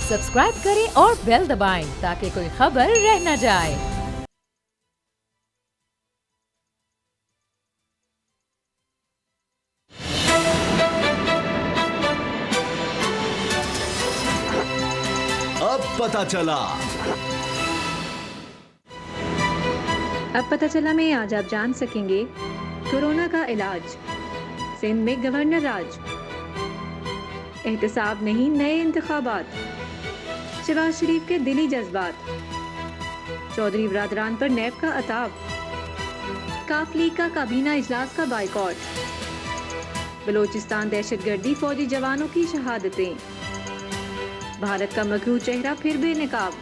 Subscribe करें और bell दबाएं ताकि कोई खबर रह न जाए। अब पता चला। अब पता चला में आज आप जान सकेंगे कोरोना का इलाज, सिंध में गवर्नर राज, एहतसाब नहीं नए इंतखाबात, शहबाज शरीफ के दिली जज्बात, चौधरी बरादरान पर नैब का अताब, काफ लीग का काबीना इजलास का बाइकॉट, बलोचिस्तान दहशतगर्दी फौजी जवानों की शहादतें, भारत का मकरूह चेहरा फिर बेनकाब।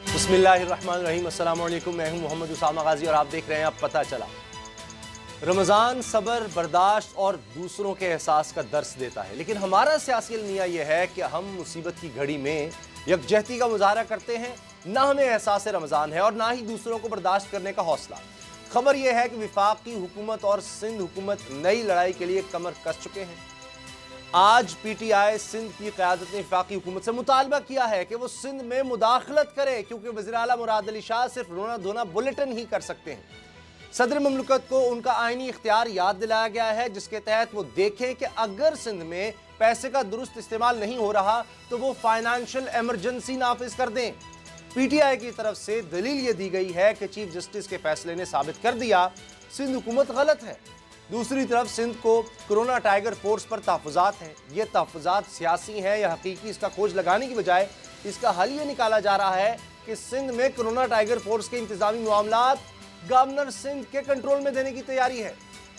बिस्मिल्लाहिर्रहमानिर्रहीम, अस्सलाम वालेकुम। मैं हूं मोहम्मद उसामा गाजी और आप देख रहे हैं अब पता चला। रमज़ान सब्र, बर्दाश्त और दूसरों के एहसास का दर्स देता है, लेकिन हमारा सियासी अलमिया यह है कि हम मुसीबत की घड़ी में यकजहती का मुजाहरा करते हैं। ना हमें एहसास रमज़ान है और ना ही दूसरों को बर्दाश्त करने का हौसला। खबर यह है कि वफाकी हुकूमत और सिंध हुकूमत नई लड़ाई के लिए कमर कस चुके हैं। आज PTI सिंध की क़यादत ने वफाकी हुकूमत से मुतालबा किया है कि वो सिंध में मुदाखलत करे, क्योंकि वज़ीर आला मुराद अली शाह सिर्फ रोना धोना बुलेटिन ही कर सकते हैं। सदर ममलकत को उनका आईनी इख्तियार याद दिलाया गया है, जिसके तहत वो देखें कि अगर सिंध में पैसे का दुरुस्त इस्तेमाल नहीं हो रहा तो वो फाइनेंशियल एमरजेंसी नाफिज कर दें। PTI की तरफ से दलील ये दी गई है कि चीफ जस्टिस के फैसले ने साबित कर दिया सिंध हुकूमत गलत है। दूसरी तरफ सिंध को कोरोना टाइगर फोर्स पर तहफ़्फ़ुज़ात हैं। ये तहफ़्फ़ुज़ात सियासी हैं या हकीकी, इसका खोज लगाने की बजाय इसका हल ये निकाला जा रहा है कि सिंध में कोरोना टाइगर फोर्स के इंतजामी मामलात गवर्नर सिंध के कंट्रोल में देने की तैयारी है।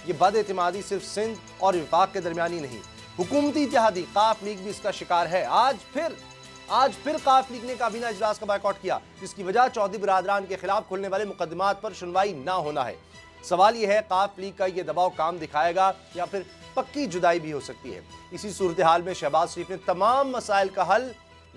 ये बदएतिमादी सिर्फ सिंध और विफाक के दरमियानी नहीं, हुकूमती इत्तेहादी काफ लीग भी इसका शिकार है। आज फिर काफ लीग ने काबीना इजलास का बायकॉट किया, जिसकी वजह चौधरी बरादरान के खिलाफ खुलने वाले मुकदमात पर सुनवाई ना होना है। सवाल यह है काफ लीग का यह दबाव काम दिखाएगा या फिर पक्की जुदाई भी हो सकती है। इसी सूरत हाल में शहबाज शरीफ ने तमाम मसाइल का हल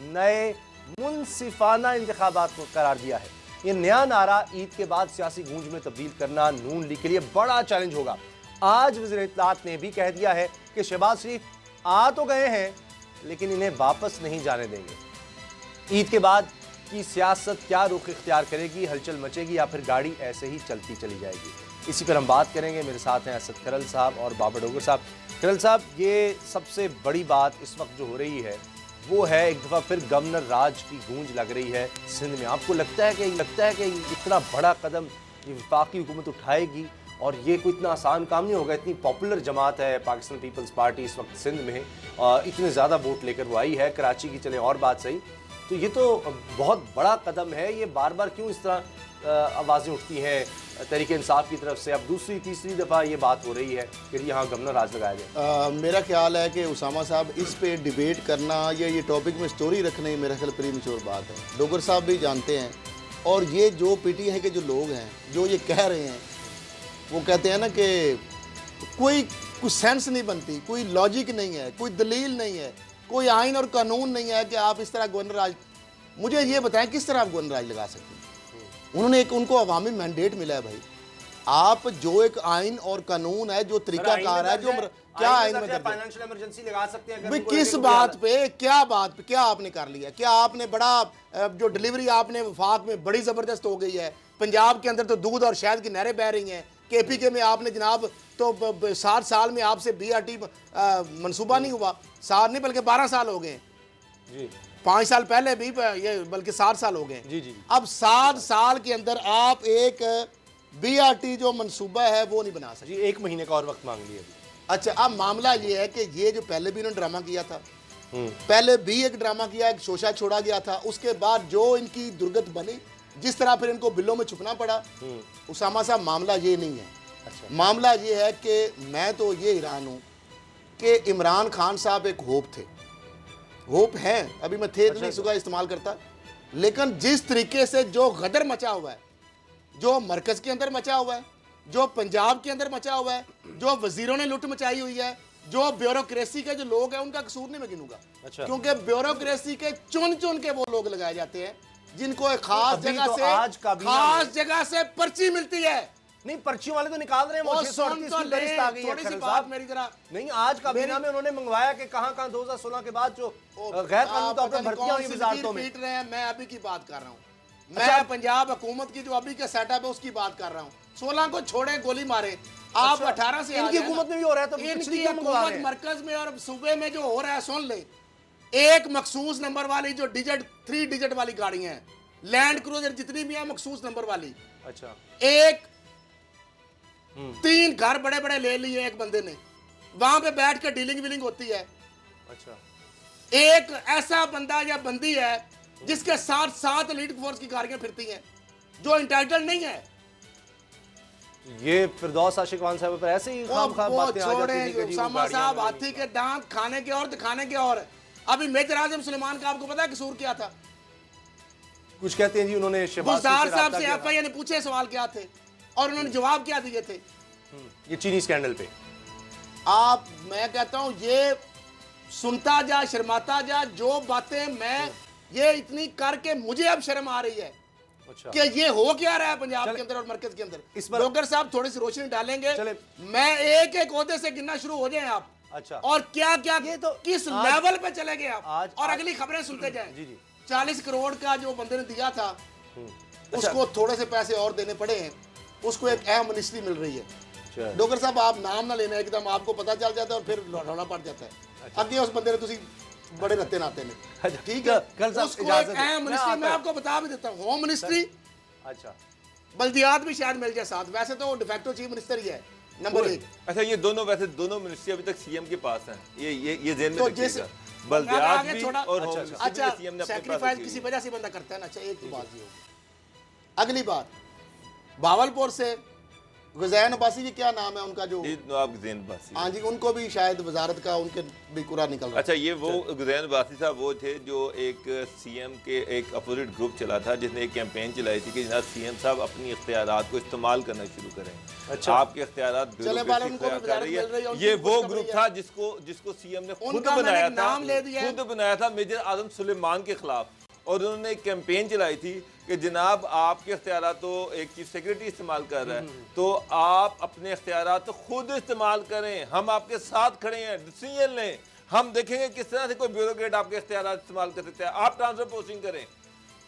नए मुनसिफाना इंतखाबात को करार दिया है। ये नया नारा ईद के बाद सियासी गूंज में तब्दील करना नून लीग के लिए बड़ा चैलेंज होगा। आज वज़ीर इत्तलात ने भी कह दिया है कि शहबाज शरीफ आ तो गए हैं लेकिन इन्हें वापस नहीं जाने देंगे। ईद के बाद की सियासत क्या रुख इख्तियार करेगी, हलचल मचेगी या फिर गाड़ी ऐसे ही चलती चली जाएगी, इसी पर हम बात करेंगे। मेरे साथ हैं असद खरल साहब और बाबर डोगर साहब। खरल साहब, ये सबसे बड़ी बात इस वक्त जो हो रही है वो है एक दफ़ा फिर गवर्नर राज की गूंज लग रही है सिंध में। आपको लगता है कि इतना बड़ा कदम ये वफाकी हुकूमत उठाएगी और ये कोई इतना आसान काम नहीं होगा? इतनी पॉपुलर जमात है पाकिस्तान पीपल्स पार्टी इस वक्त सिंध में, इतने ज़्यादा वोट लेकर वो आई है। कराची की चले और बात सही, तो ये तो बहुत बड़ा कदम है। ये बार बार क्यों इस तरह आवाज़ें उठती हैं तहरीक इंसाफ की तरफ से? अब दूसरी तीसरी दफ़ा ये बात हो रही है कि यहाँ गवर्नर राज लगाया जाए। मेरा ख्याल है कि उसामा साहब इस पे डिबेट करना या ये टॉपिक में स्टोरी रखना मेरा ख्याल प्रीमेच्योर बात है। डोगर साहब भी जानते हैं, और ये जो PTI के जो लोग हैं जो ये कह रहे हैं, वो कहते हैं ना कि कोई सेंस नहीं बनती, कोई लॉजिक नहीं है, कोई दलील नहीं है, कोई आइन और कानून नहीं है कि आप इस तरह गवर्नर राज। मुझे ये बताएं किस तरह आप गवर्नर राज लगा सकते हैं? उनको अवामी मैंडेट मिला है भाई। आप जो एक आइन और कानून है, जो तरीकाकार है, जो क्या आइन में फाइनेंशियल इमरजेंसी लगा सकते हैं भाई, किस बात पे, क्या आपने कर लिया? क्या आपने बड़ा जो डिलीवरी आपने वफाक में बड़ी ज़बरदस्त हो गई है। पंजाब के अंदर तो दूध और शहद की नहरें बह रही हैं। KPK में आपने जनाब तो 7 साल में आपसे BRT मनसूबा नहीं हुआ। 7 नहीं बल्कि 12 साल हो गए जी। 5 साल पहले भी ये बल्कि 7 साल हो गए जी। अब 7 साल के अंदर आप एक BRT जो मनसूबा है वो नहीं बना सकते। 1 महीने का और वक्त मांग लिया। अच्छा, अब मामला ये है कि ये जो पहले भी इन्होंने ड्रामा किया था, पहले भी एक ड्रामा किया, एक शोशा छोड़ा गया था, उसके बाद जो इनकी दुर्गत बनी, जिस तरह फिर इनको बिलों में छुपना पड़ा। उसामा साहब, मामला ये नहीं है। अच्छा। मामला ये है कि मैं तो ये हैरान हूँ कि इमरान खान साहब एक होप थे, होप हैं, अभी मैं थे नहीं सुगा इस्तेमाल करता, लेकिन जिस तरीके से जो गदर मचा हुआ है, जो मरकज के अंदर मचा हुआ है, जो पंजाब के अंदर मचा हुआ है, जो वजीरों ने लुट मचाई हुई है, जो ब्यूरोक्रेसी के जो लोग हैं, उनका कसूर नहीं मैं गिनूंगा। अच्छा। क्योंकि ब्यूरोक्रेसी के चुन चुन के वो लोग लगाए जाते हैं जिनको एक खास जगह से पर्ची मिलती है। नहीं, पर्चियों वाले तो निकाल रहे हैं, वो 638 सुन तो की ले, लिस्ट आ गई है थोड़ी सी खैर बात साहब। मेरी जरा। नहीं, आज काबीना में उन्होंने मंगवाया कि कहां 2016 के बाद जो गैर कानूनी तौर पर भर्तियां हुई वजारतों में। पीट रहे हैं, मैं अभी की बात कर रहा हूँ। अच्छा। मैं पंजाब हुकूमत की जो अभी का सेटअप है उसकी बात कर रहा हूँ। 16 को छोड़े, गोली मारे, आप 18 से इनकी हुकूमत में भी हो रहा है, तो पिछली इनकी क्यों मंगवा रहे हुकूमत हैं? मरकज में और सूबे में जो हो रहा है, सुन ले। एक मखसूस नंबर वाली जो 3 डिजिट वाली गाड़ियां हैं, लैंड क्रूजर जितनी भी है मखसूस नंबर वाली, अच्छा, एक 3 घर बड़े बड़े ले लिए एक बंदे ने, वहां पे बैठ के डीलिंग विलिंग होती है। अच्छा, एक ऐसा बंदा या बंदी है जिसके साथ 7 एलीट फोर्स की गाड़ियां फिरती हैं, जो इंटाइटल नहीं है। ये फिरदौस आशिक खान साहब पर ऐसे ही खामखा वो बातें आ जाती छोड़े थी कि जी वो उसामा गाड़ियां साहब, में हाथी के दांत खाने के और दिखाने के और। अभी मेजर आजम सुलेमान का आपको पता है कसूर क्या था? कुछ कहते हैं जी उन्होंने शहबाज गुलजार से साहब राब्ता से किया था। एफआईआर ने पूछे सवाल क्या थे और उन्होंने जवाब क्या दिए थे। ये चीनी स्कैंडल पे आप, मैं कहता हूं ये सुनता जा, शर्माता जा, जो बातें मैं ये इतनी करके मुझे अब शर्म आ रही है अच्छा, कि ये हो क्या रहा है पंजाब के अंदर और मरकज के अंदर। इस पर- डॉक्टर साहब थोड़ी सी रोशनी डालेंगे। चले। मैं एक एक ओहदे से गिनना शुरू हो जाएं आप। अच्छा। और क्या क्या ये तो किस आज- लेवल पे चले गए आप, और आज- अगली खबरें सुनते जाएं। जी, जी। 40 करोड़ का जो बंदे ने दिया था, उसको थोड़े से पैसे और देने पड़े हैं, उसको एक अहम मिनिस्ट्री मिल रही है। अच्छा। डॉक्टर साहब आप नाम ना लेना, एकदम आपको पता चल जाता है और फिर लौड़ा पड़ जाता है। अगे उस बंदे ने तुसी बड़े रत्ते नाते ने, अच्छा, ठीक है। कल साहब उसको इजाजत एक दें। अहम मैं मिनिस्ट्री, मैं आता आपको बता भी देता हूँ, होम मिनिस्ट्री, अच्छा, बल्दियात भी शायद मिल जाए साथ। वैसे तो डिफेक्टो चीफ मिनिस्टर ही है नंबर 1। अच्छा, ये दोनों मिनिस्ट्री अभी तक सीएम के पास हैं। ये जेल में तो रखिएगा। जिस बल्दियात आगे भी छोड़ा- और अच्छा, होम अच्छा। मिनिस्ट्री अच्छा, भी सीएम ने अपने पास सैक्रिफाइस रखी किसी हुई है। वजह से बंदा करता है ना। अच्छा, एक बात ये होगी। अगली बात, भावलपुर से गुज़ैन अब्बासी की क्या नाम है उनका, जो ये नवाब ग़ुज़ैन अब्बासी। हाँ जी, उनको भी शायद वजारत का उनके भी कुरा निकल रहा है। अच्छा, ये वो ग़ुज़ैन अब्बासी साहब वो थे जो एक सीएम के एक अपोजिट ग्रुप चला था, जिसने एक कैंपेन चलाई थी कि जनाब सीएम साहब अपनी इख्तियारात को इस्तेमाल करना शुरू करें। अच्छा। आपके इख्तियारात चले बाल, उनको भी कर रही वजारत मिल रही है, है। उनकी ये भी वो खुशखबरी ग्रुप है। था जिसको सीएम ने खुद उनका मैंने बनाया एक था, नाम ले दिया है। खुद बनाया था मेजर आजम सुलेमान के खिलाफ। और उन्होंने एक कैंपेन चलाई थी कि जनाब आपके इख्तियारात तो एक चीफ सेक्रेटरी इस्तेमाल कर रहा है, तो आप अपने इख्तियारात तो खुद इस्तेमाल करें, हम आपके साथ खड़े हैं, डिसीजन लें, हम देखेंगे किस तरह से कोई ब्यूरोक्रेट आपके इख्तियारात इस्तेमाल कर सकता है, आप ट्रांसफर पोस्टिंग करें।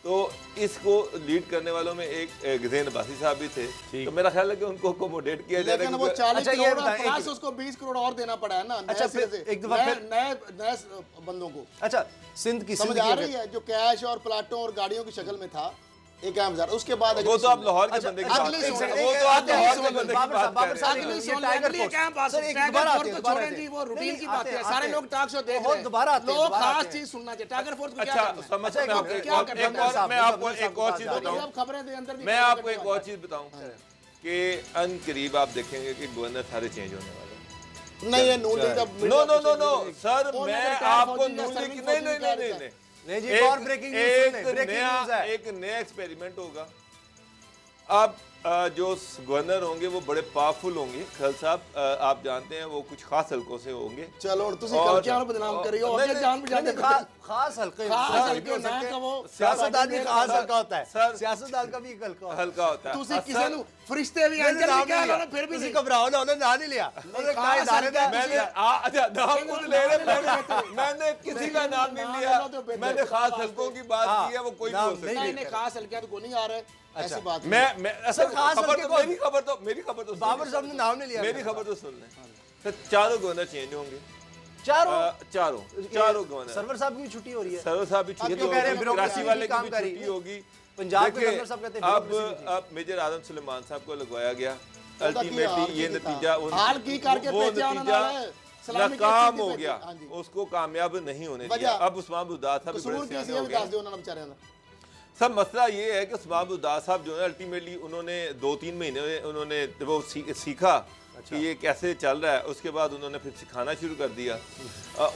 तो इसको लीड करने वालों में एक ग़ुज़ैन अब्बासी साहब भी थे। तो मेरा ख्याल है कि उनको अकोमोडेट किया जाए। लेकिन वो 40 अच्छा, ये करोड़ बताएं, प्लस उसको 20 करोड़ और देना पड़ा है ना। अच्छा, नए सिरे फिर से, एक दफा फिर- नए बंदों को अच्छा, सिंध की समझ आ रही है, जो कैश और प्लाटों और गाड़ियों की शक्ल में था एक अहम हजार। उसके बाद वो तो आप लाहौर के अच्छा, बंदे की अगली बात कर रहे सुन- हैं। वो तो आप लाहौर के बंदे की बाबर बात साहब, कर बाबर रहे साहब, हैं। अगली ये सुन ले, टाइगर अगली फोर्स। एक अहम बात सर, सुन, एक टाइगर दोबारा फोर्स आते हैं, को दोबारा छोड़ें आते जी, हैं। वो रूटीन नहीं, की नहीं, बात है। आते सारे हैं। लोग टॉक शो देख बहुत रहे हैं, दोबारा आते हैं, लोग दोबारा खास आते हैं। चीज सुनना चाहिए। टाइगर फोर्स को क्या अच्छा, करना है? समझ अच्छा, मैं आपको एक एक और- और- एक एक और- और मैं आपको साहब, एक और चीज़ साहब, बताऊं। अब खबरें दे अंदर भी मैं खबरें आपको करने एक वाले और चीज़ बताऊं कि अन करीब आप देखेंगे कि गवर्नर सारे चेंज होने वाले हैं। नहीं, ये नून लीग अब no no no no sir, वो मैं नगर आपको फौजी या नून लीग सर्विंग नहीं फौजी नहीं कह नहीं रहा नहीं नहीं जी, एक और ब्रेकिंग न्यूज़ सुन लें, ब्रेकिंग न्यूज़ है। एक नया एक्सपेरिमेंट होगा। अब जो गवर्नर होंगे वो बड़े पावरफुल होंगे। खल साहब आप जानते हैं वो कुछ खास हलकों से होंगे। चलो, और तुसी और- कल क्या बदनाम करी हो, नहीं, आगे जान बजाते खास हल्के खास खास हल्के हो ना सकते हैं। कहो। सियासतदान भी खास सर- हल्का होता है, सर- सियासतदान का भी एक हल्का होता है। हल्का होता है। तुसी सर, किसी ਨੂੰ फरिश्ते भी मैंने अंजल नाम भी कह नहीं लो लिया। ना, फिर भी तुसी नहीं। घबराओ ना, उन्होंने नाम नहीं लिया, उन्होंने कहा खास इदारे हल्का का मैंने नाम खुद ले रहे, मैंने किसी का नाम नहीं लिया। मैंने खास हल्कों की बात की है, वो कोई भी हो नाम सकता नहीं है। नहीं नहीं, खास हल्के तो को नहीं आ रहे, ऐसी बात नहीं। मैं सर, खास खबर हल्के तो कौन? मेरी खबर तो बाबर साहब ने नाम नहीं लिया। मेरी खबर तो सुन लें। सर, चारों गवर्नर चेंज होंगे। चारों चारों गवर्नर। सरवर साहब की भी छुट्टी हो रही है। सरवर साहब भी छुट्टी तो कह रहे हैं होगी, ब्यूरोक्रेसी कराची वाले की काम भी कर रही छुट्टी है। होगी। पंजाब के देखिए, गवर्नर साहब कहते हैं ब्यूरोक्रेसी अब मेजर आजम सुलेमान साहब को लगवाया गया। ਉਹਦਾ ਕੀ ਹਾਲ अल्टीमेटली ये ਕੀ ਕੀਤਾ? नतीजा हाल की करके वो भेजा उन्होंने नतीजा नाल, सलामी नाकाम कैसी हो भेजी? गया, हाँ जी। उसको कामयाब नहीं होने वजह? दिया। अब उस्मान बुदास साहब भी कसूर बड़े की सियाने सी हो भी गए। दस दियो उन्होंने बेचारिਆਂ ਦਾ। सर, मसला ये है कि उस्मान बुदास साहब जो है अल्टीमेटली उन्होंने 2-3 महीने में उन्होंने वो सीखा कि ये कैसे चल रहा है। उसके बाद उन्होंने फिर सिखाना शुरू कर दिया।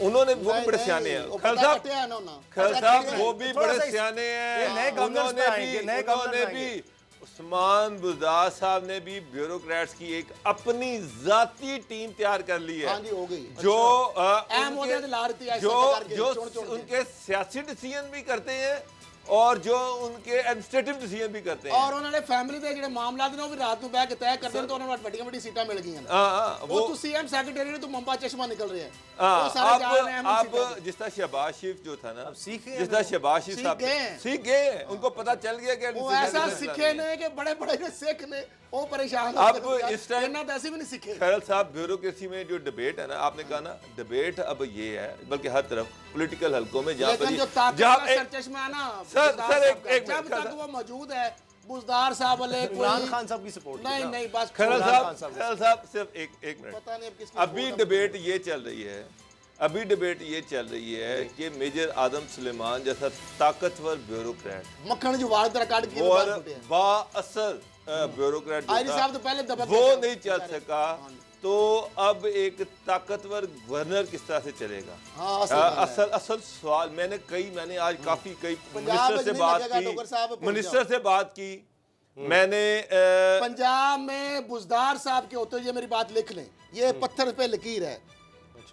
उन्होंने वो भी बड़े सियाने हैं। वो खल पता साहब कटिया है ना उन्होंने। खल पता साहब कटिया वो है। भी थोड़ा बड़े सा सियाने ये नए हैं। गवर्नर्स पे आएंगे, नए गवर्नर उन्होंने भी उस्मान बुदास साहब ने भी ब्यूरोक्रेट्स की एक अपनी जाती टीम तैयार कर ली है। हाँ जी, हो गई। जो अहम उनके- ओहदे ला रही थी, ऐसे जो करके, जो चुन चुन के। उनके सियासी डिसीजन भी करते हैं और जो उनके एडमिनिस्ट्रेटिव डिसीजन भी करते हैं। और उन्होंने फैमिली ਦੇ ਜਿਹੜੇ ਮਾਮਲਾਤ ਨੇ ਉਹ ਵੀ ਰਾਤ ਨੂੰ ਬਹਿ ਕੇ ਤੈਅ ਕਰਦੇ ਨੇ, ਤਾਂ ਉਹਨਾਂ ਨੂੰ ਵੱਡੀਆਂ ਵੱਡੀਆਂ ਸੀਟਾਂ ਮਿਲ ਗਈਆਂ ਨੇ। वो तो सीएम सेक्रेटरी ने तो मंबा चश्मा निकल रहे हैं। हाँ, वो सारे जा रहे हैं अहमद अब सीट पे। जिस तरह शहबाज शरीफ जो था ना, सीख गए जिस तरह शहबाज शरीफ सीख साहब गए हैं। सीख गए हैं, उनको पता चल गया कि वो ऐसा सीखे ने कि बड़े बड़े जो सिख ने वो परेशान हो अब गए। इस टाइम इतना तो ऐसे भी नहीं सीखे। खैरल साहब, ब्यूरोक्रेसी में जो डिबेट है ना, आपने कहा ना डिबेट अब ये है, बल्कि हर तरफ पॉलिटिकल हलकों में जहाँ लेकिन जो पर ताकत जहाँ का सरचश्मा है ना सर, बुज़दार सर, साहब का, एक जब मिनट, तक वो मौजूद है बुज़दार साहब वाले इमरान खान साहब की सपोर्ट नहीं नहीं बस खैरल इमरान खान साहब साहब सिर्फ एक मिनट। पता नहीं अब किसकी अभी support है। डिबेट ये चल रही है, अभी डिबेट ये चल रही है कि मेजर आदम सुलेमान जैसा ताकतवर ब्यूरोक्रेट मक्खन जो वार तरह काट के और बाहर फूटे हैं। बाअसर ब्यूरोक्रेट जो आयरी था, साहब तो पहले दबक वो गए थे। नहीं चल सका, तो अब एक ताकतवर गवर्नर किस तरह से चलेगा? हाँ, असल बात है। असल सवाल मैंने आज काफी कई पंजाब मिनिस्टर से में बात लगेगा, डॉक्टर साहब, की, पहुंच मिनिस्टर से बात की मैंने। पंजाब में बुज़दार साहब के होते हुए मेरी बात लिख लें, ये पत्थर पे लकीर है।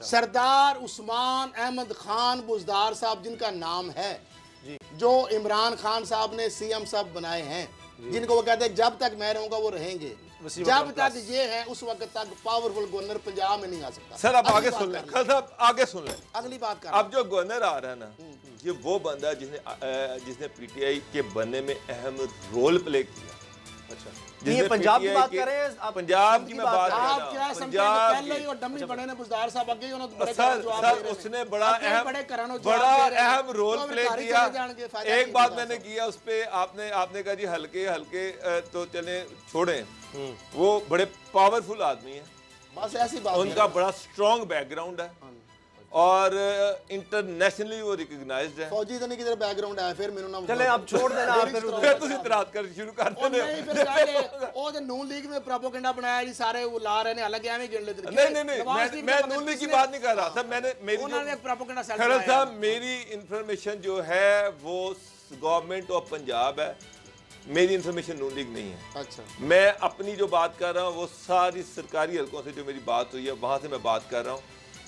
सरदार उस्मान अहमद खान बुज़दार साहब जिनका नाम है, जो इमरान खान साहब ने सीएम साहब बनाए हैं, जिनको वो कहते हैं जब तक मैं रहूंगा वो रहेंगे, जब तक ये है उस वक्त तक पावरफुल गवर्नर पंजाब में नहीं आ सकता। सर अब आगे अगली सुन बात लें, कर खल साहब आगे सुन लें। अगली बात कर अब जो गवर्नर आ रहा है ना, ये वो बंदा है जिसने पीटीआई के बनने में अहम रोल प्ले किया। अच्छा, जिसने ये पंजाब की PTI बात के- कर रहे हैं आप? पंजाब की मैं बात कर रहा आप हूं। क्या समझते हैं पंजाब पहले ही की- और डम्मी बने ने बुज़दार साहब आगे ही उन्होंने बड़े सर जवाब सर दे रहे हैं। उसने बड़ा आगे अहम बड़े करानो जवाब बड़ा दे रहे हैं। अहम रोल तो प्ले भिखारी किया। चले जाएंगे, फायदा एक नहीं बात बुज़दार मैंने साहब। किया उस पे, आपने कहा जी हल्के हल्के तो चले छोड़ें, वो बड़े पावरफुल आदमी है, बस ऐसी बात उनका बड़ा स्ट्रॉन्ग बैकग्राउंड है और इंटरनेशनली वो रिकॉग्नाइज्ड है। फौजी तो नहीं किधर बैकग्राउंड आया फिर मेनू ना चले अब छोड़ देना आप फिर फिर तुम इतराज कर शुरू कर ਉਹ देते ਨਹੀਂ ਫਿਰ ਗੱਲ ਉਹ ਤੇ ਨੂਨ ਲੀਗ में प्रोपेगेंडा बनाया जी सारे वो ला रहे ने हालांकि एवें गिन लेते नहीं मैं नून लीग की बात नहीं कर रहा था। मैंने मेरी उन्होंने एक प्रोपेगेंडा सेल खैरल बनाया। साहब, मेरी इंफॉर्मेशन जो है वो गवर्नमेंट ऑफ पंजाब है, मेरी इंफॉर्मेशन नून लीग नहीं है। अच्छा मैं अपनी जो बात कर रहा हूँ वो सारी सरकारी हलकों से जो मेरी बात हुई है वहां से मैं बात कर रहा हूँ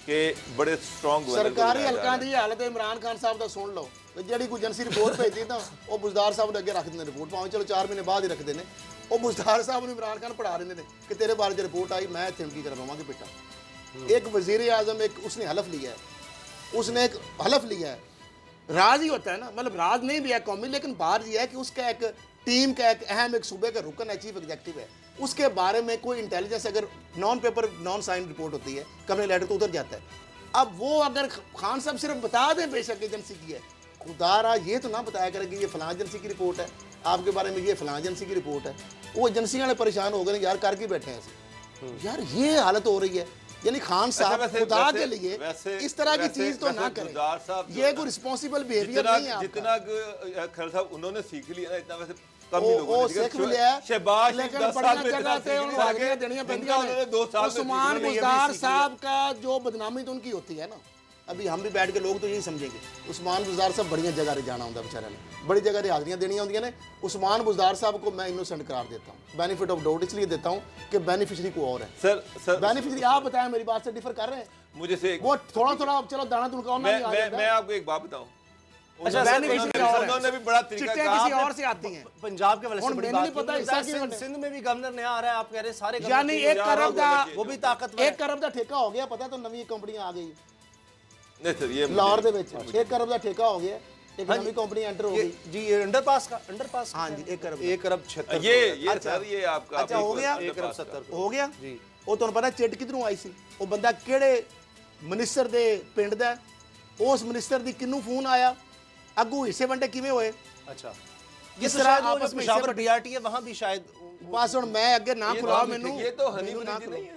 कि बड़े स्ट्रॉन्ग सरकारी हलकां दी हालत इमरान खान साहब दा सुन लो ते जेड़ी कोई एजेंसी रिपोर्ट भेजदी ना वो बुज़दार साहब ने अगे रख दिंदे रिपोर्ट, भावें चलो 4 महीने बाद ही रखते ने। वो बुज़दार साहब ने इमरान खान पढ़ा रहे ने कि तेरे बारे च रिपोर्ट आई, मैं इत्थे की करवावांगी बेटा। एक वजीर आजम एक उसने हलफ लिया है, उसने एक हलफ लिया है, राज ही होता है ना, मतलब राज नहीं लिया कौमी, लेकिन बात यह है कि उसका एक टीम का एक अहम एक सूबे का रुकन है, चीफ एग्जीक्यूटिव है, उसके बारे में कोई इंटेलिजेंस अगर non paper non sign report होती है कभी लेटर तो उधर जाता है। अब वो अगर खान साहब सिर्फ बता दें बेशक एजेंसी की है, खुदारा ये तो ना बताया करें कि ये फलां एजेंसी की रिपोर्ट है, आपके बारे में ये फलां एजेंसी की रिपोर्ट है। वो एजेंसी वाले परेशान हो गए यार, करके बैठे हैं ऐसे। यार ये हालत हो रही है, यानी खान साहब खुदा के लिए इस तरह की चीज तो ना करें, ये कोई रिस्पॉन्सिबल बिहेवियर नहीं है। जितना खैर साहब उन्होंने सीख लिया ना, इतना वैसे कम ही ओ लोगों ने सीख भी लिया है, शहबाज लेकिन 10 साल बड़ियां में जगह पे उन्होंने हाजिरियां देनियां पैंदियां उन्होंने 2 साल में उस्मान सीख लिया। बुज़दार साहब का जो बदनामी तो उनकी होती है ना, अभी हम भी बैठ के लोग तो यही समझेंगे उस्मान बुज़दार साहब बड़ियां जगह जाना होता बेचारे ने, बड़ी जगह हाजिरियां देनी होंगी ने। उस्मान बुज़दार साहब को मैं इनोसेंट करार देता हूँ, बेनिफिट ऑफ डाउट इसलिए देता हूँ कि बेनिफिशियरी को और है। सर बेनिफिशियरी आप बताएं, मेरी बात से डिफर कर रहे हैं मुझे से वो थोड़ा थोड़ा चलो दाना तुनका मैं आपको एक बात बताऊं। अच्छा, उन्होंने भी बड़ा तरीका चिट्ठे कहा। किसी और से आती हैं पंजाब के वाले से और बड़ी मैंने बात नहीं पता की। हिस्सा की मैंने। सिंध में भी गवर्नर नया आ रहा है, आप कह रहे हैं सारे यानी 1 अरब का वो भी ताकतवर है। 1 अरब का ठेका हो गया, पता तो नवी कंपनियां आ गई नहीं सर, ये लाहौर ਦੇ ਵਿੱਚ 1 अरब ਦਾ ਠੇਕਾ ਹੋ ਗਿਆ, ਇੱਕ ਨਵੀਂ ਕੰਪਨੀ ਐਂਟਰ हो गई। जी ये अंडरपास का अंडरपास हाँ जी, 1 अरब 1 अरब 76 ये सर ये आपका अच्छा हो गया, 1 अरब 70 ਹੋ ਗਿਆ जी। ਉਹ ਤੁਹਾਨੂੰ ਪਤਾ ਚਿੱਟ ਕਿਧਰੋਂ ਆਈ ਸੀ, ਉਹ ਬੰਦਾ ਕਿਹੜੇ ਮਿਨਿਸਟਰ ਦੇ ਪਿੰਡ ਦਾ ਹੈ, ਉਸ ਮਿਨਿਸਟਰ ਦੀ ਕਿੰਨੂੰ ਫੋਨ ਆਇਆ, ਅੱਗੂ ਹਿੱਸੇ ਵੰਡੇ ਕਿਵੇਂ ਹੋਏ। अच्छा जिस ये तरह तरह आपस आपस में में हिस्से बीआरटी है वहां भी शायद बस ਹੁਣ ਮੈਂ ਅੱਗੇ ਨਾ ਖੁਲਾਓ ਮੈਨੂੰ, ये तो हनी ਮੈਨੂੰ ना ब्रिज खुलाओ। नहीं है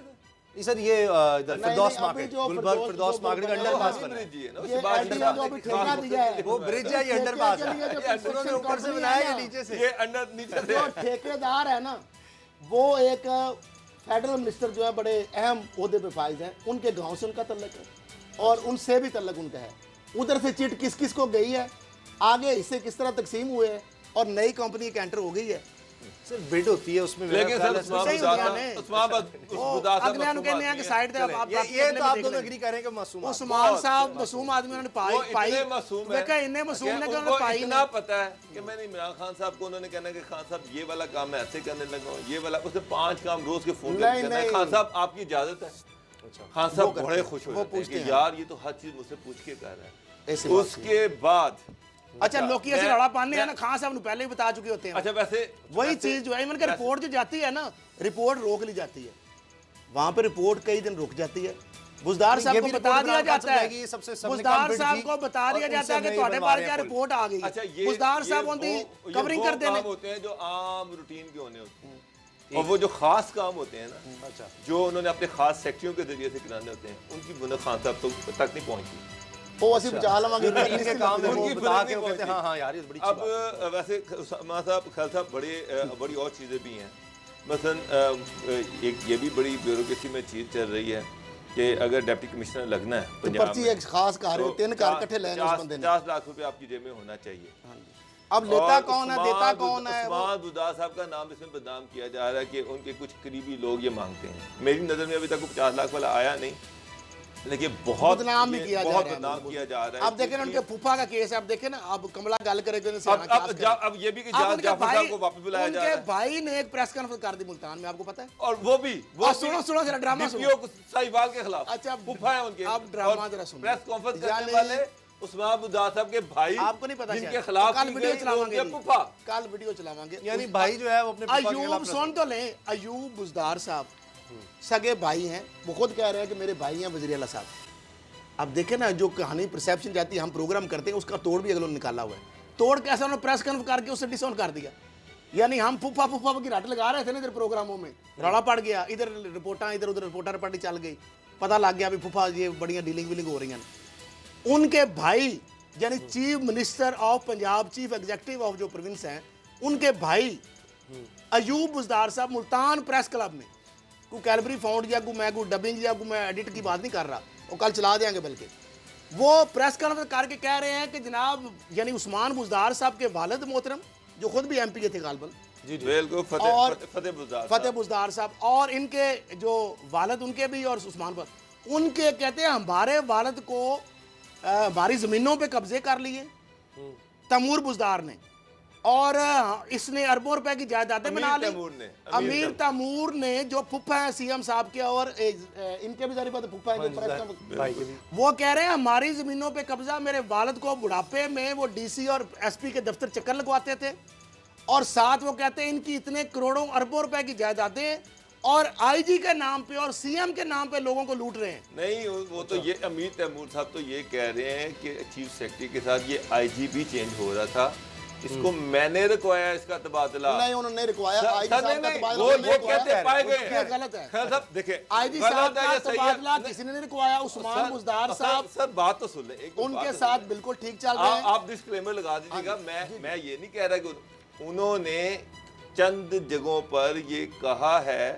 ये सर ये इधर नहीं, फिरदौस नहीं, अभी मार्केट जो गुलबर्ग फिरदौस जो मार्केट का बना है, अंडरपास हनी बना है। ब्रिज ही है ना, ये उसके बाद LTO जो अभी ठेका दिया है, वो ब्रिज है, ये अंडरपास है। ठेके के लिए जो ये उन्होंने construction ऊपर से company बनाया है है ना, नीचे से। ये अंडर नीचे से जो ठेकेदार है ना, वो एक फेडरल मिनिस्टर जो है बड़े अहम ओहदे पे फाइज हैं, उनके गांव से उनका तल्लक है और उनसे भी तल्लक उनका है। उधर से चिट किस किस को गई है, आगे हिस्से किस तरह तकसीम हुए हैं और नई कंपनी एक एंटर हो गई है। सिर्फ बिड होती है उसमें। लेकिन सर अगले कहने हैं कि साइड पे आप ये तो आप दोनों एग्री करें कि मासूम उस्मान साहब मासूम आदमी उन्होंने पाई देखा इन्ने मासूम ने उन्होंने पाई इतना पता है कि मैंने इमरान खान साहब को उन्होंने कहना कि खान साहब ये वाला काम मैं ऐसे करने लगा हूँ, ये वाला उसने 5 काम रोज के फोन करना है, खान साहब आपकी इजाजत है। खान साहब बड़े खुश हो जाते हैं कि यार ये तो हर चीज मुझसे पूछ के कर रहा है। उसके बाद अच्छा लोग ऐसे रौला पाने हैं ना, खान साहब ने पहले ही बता चुके होते हैं। अच्छा वैसे वही चीज जो है इनका रिपोर्ट जो जाती है ना, रिपोर्ट रोक ली जाती है, वहां पे रिपोर्ट कई दिन रुक जाती है। बुजदार साहब को बता दिया जाता है, बुजदार साहब को बता दिया जाता है कि तुम्हारे पास क्या रिपोर्ट आ गई। अच्छा ये बुजदार साहब उनकी कवरिंग कर देने होते हैं जो आम रूटीन के होने होते हैं, और वो जो खास काम होते हैं ना, अच्छा जो उन्होंने अपने खास सेक्टरों के जरिए से कराने होते हैं, उनकी बुनियाद खान साहब तक नहीं पहुंची। वो असि बचा लवांगे इनके काम में वो बता के वो कहते हैं हां यार ये बड़ी अब वैसे उस्मान साहब ख्याल साहब बड़ी और चीज़ें भी हैं। मसलन एक ये भी बड़ी ब्यूरोक्रेसी में चीज़ चल रही है कि अगर डिप्टी कमिश्नर लगना है तो पर्ची एक खास कार है, 3 कार इकट्ठे लेने उस बंदे ने 50 लाख रुपए आपकी जेब में होना चाहिए। अब लेता कौन है, देता कौन है? उस्मान बुज़दार साहब का नाम इसमें बदनाम किया जा रहा है कि उनके कुछ करीबी लोग ये मांगते हैं। मेरी नज़र में अभी तक 50 लाख वाला आया नहीं, लेकिन बहुत बदनाम भी किया जा रहा है। अब देखें ना उनके फूफा का केस है, अब देखें ना, अब कमला गल करेंगे अब ये भी कि जाफर साहब को वापस बुलाया जा रहा है। उनके भाई ने एक प्रेस कॉन्फ्रेंस कर दी मुल्तान में, आपको पता है, और वो सुनो जरा ड्रामा सुनो साहिवाल के खिलाफ। अच्छा फूफा है उनके, अब ड्रामा जरा सुनो। प्रेस कॉन्फ्रेंस करने वाले उस्मान बुज़दार साहब के भाई, आपको नहीं पता जिनके खिलाफ कल वीडियो चलावांगे, फूफा कल वीडियो चलावांगे, यानी भाई जो है वो अपने अयूब सुन तो लें, अयूब बुज़दार साहब सगे भाई हैं, वो खुद कह रहे हैं कि मेरे भाई हैं वज़ीर आला साहब। अब देखें ना, जो कहानी परसेप्शन जाती है, हम प्रोग्राम करते हैं, उसका तोड़ भी अगलों ने निकाला हुआ है। तोड़ कैसा उन्होंने प्रेस कॉन्फ्रेंस करके उससे डिसऑन कर दिया। यानी हम फूफा की रट लगा रहे थे ना इधर प्रोग्रामों में, रौला पड़ गया, इधर रिपोर्टा इधर उधर रिपोर्टर पार्टी चल गई, पता लग गया अभी फूफा ये बड़ियां डीलिंग विलिंग हो रही हैं। उनके भाई यानी chief minister of Punjab, chief executive of जो प्रोविंस हैं, उनके भाई अयूब बुज़दार साहब मुल्तान प्रेस क्लब में कोई कैलबरी फाउंड या कोई डबिंग या मैं एडिट की बात नहीं कर रहा, वो कल चला देंगे, बल्कि वो प्रेस कॉन्फ्रेंस करके कह रहे हैं कि जनाब यानी उस्मान बुज़दार साहब के वालिद मोहतरम जो खुद भी एमपी थे गालबन, और फतेह बुज़दार साहब, और इनके जो वालिद उनके भी और उस्मान पर उनके कहते हैं हमारे वालिद को हमारी ज़मीनों पे कब्जे कर लिए तैमूर बुज़दार ने, और इसने अरबों रुपए की जायदादें बना ली। अमीर तैमूर ने जो फुफ्फा है सीएम साहब के, और इनके भी सारी बात फुफ्फा है, वो कह रहे हैं हमारी जमीनों पे कब्जा, मेरे वालिद को बुढ़ापे में वो डीसी और एसपी के दफ्तर चक्कर लगवाते थे, और साथ वो कहते हैं इनकी इतने करोड़ों अरबों रुपए की जायदादें और आईजी के नाम पे और सीएम के नाम पे लोगों को लूट रहे हैं। नहीं, वो तो ये अमीर तैमूर साहब तो ये कह रहे हैं कि चीफ सेक्रेटरी के साथ ये आईजी भी चेंज हो रहा था, इसको मैंने रिक्वाया इसका तबादला। नहीं, उन्होंने रिक्वाया, आईजी साहब का तबादला वो कहते पाए गए हैं, गलत है। सब देखें, आईजी साहब का तबादला किसी ने नहीं रिक्वाया, उस्मान बुज़दार साहब। सर बात तो सुन ले, उनके साथ बिल्कुल ठीक चल रहे हैं। आप डिस्क्लेमर लगा दीजिएगा, मैं ये नहीं कह रहा कि उन्होंने चंद जगहों पर ये कहा है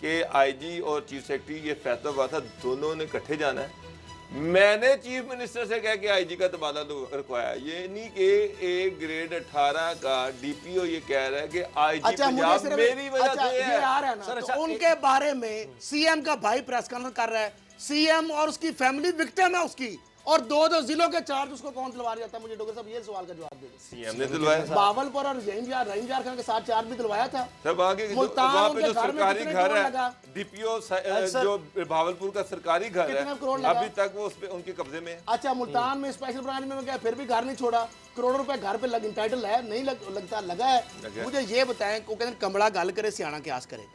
कि आईजी और चीफ सेक्रेटरी ये फैसला हुआ था दोनों ने इकट्ठे जाना है। मैंने चीफ मिनिस्टर से कह के आईजी का तबादला रखवाया, ये नहीं कि एक ग्रेड 18 का डीपीओ ये कह रहा है कि आईजी पंजाब मेरी वजह से है। आ रहा है ना, तो उनके बारे में सीएम का भाई प्रेस कॉन्फ्रेंस कर रहा है, सीएम और उसकी फैमिली विक्टिम है उसकी, और 2 जिलों के चार्ज उसको कौन दिलवा रहा था? मुझे डॉक्टर साहब ये सवाल का जवाब दे। सीएम ने दिलवाया, बावलपुर और रहीम खान के साथ चार्ज भी दिलवाया था। सब आगे वहाँ पे जो सरकारी घर है, डीपीओ जो भावलपुर का सरकारी घर है, अभी तक वो उसपे उनके कब्जे में। अच्छा, मुल्तान में स्पेशल ब्रांच में गया, फिर भी घर नहीं छोड़ा, करोड़ों रुपए घर पे लग टाइटल है, नहीं लगता लगा है। मुझे ये बताएं, को कहते कमला गल करे सियाना क्यास करे।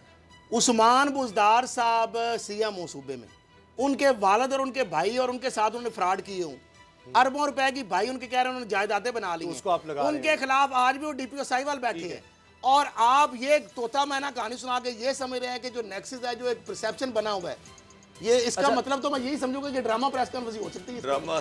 उस्मान बुज़दार साहब सीएम हो सूबे में, उनके वालिद और उनके भाई और उनके साथ उन्होंने फ्रॉड किए हूँ, अरबों रुपए की भाई उनके कह रहे हैं उन्होंने जायदादें बना ली, उसको आप लगा उनके खिलाफ आज भी वो डीपीओ साहिवाल बैठे हैं, और आप ये तोता मैना कहानी सुना के ये समझ रहे हैं कि जो नेक्सस है, जो एक परसेप्शन बना हुआ है, ये इसका मतलब तो मैं यही समझूंगा कि ड्रामा प्रेस कॉन्फ्रेंस हो सकती है। ड्रामा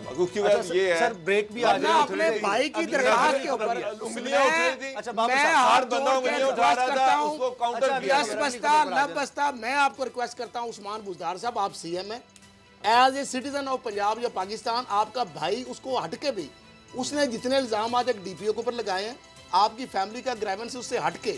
क्योंकि ये है सर ब्रेक भी आ गया, अपने भाई की दरखास्त के ऊपर उंगलियां उठ रही थी। अच्छा, मैं हाथ बंदा उंगलियां उठा रहा था, उसको काउंटर किया। बस्ता मैं आपको रिक्वेस्ट करता हूं, उस्मान बुज़दार साहब आप सीएम है, as a citizen of Punjab या पाकिस्तान, आपका भाई उसको हट के भी उसने जितने इल्जाम आज एक डीपीओ के ऊपर लगाए हैं, आपकी फैमिली का ग्रेवेंस उससे हटके,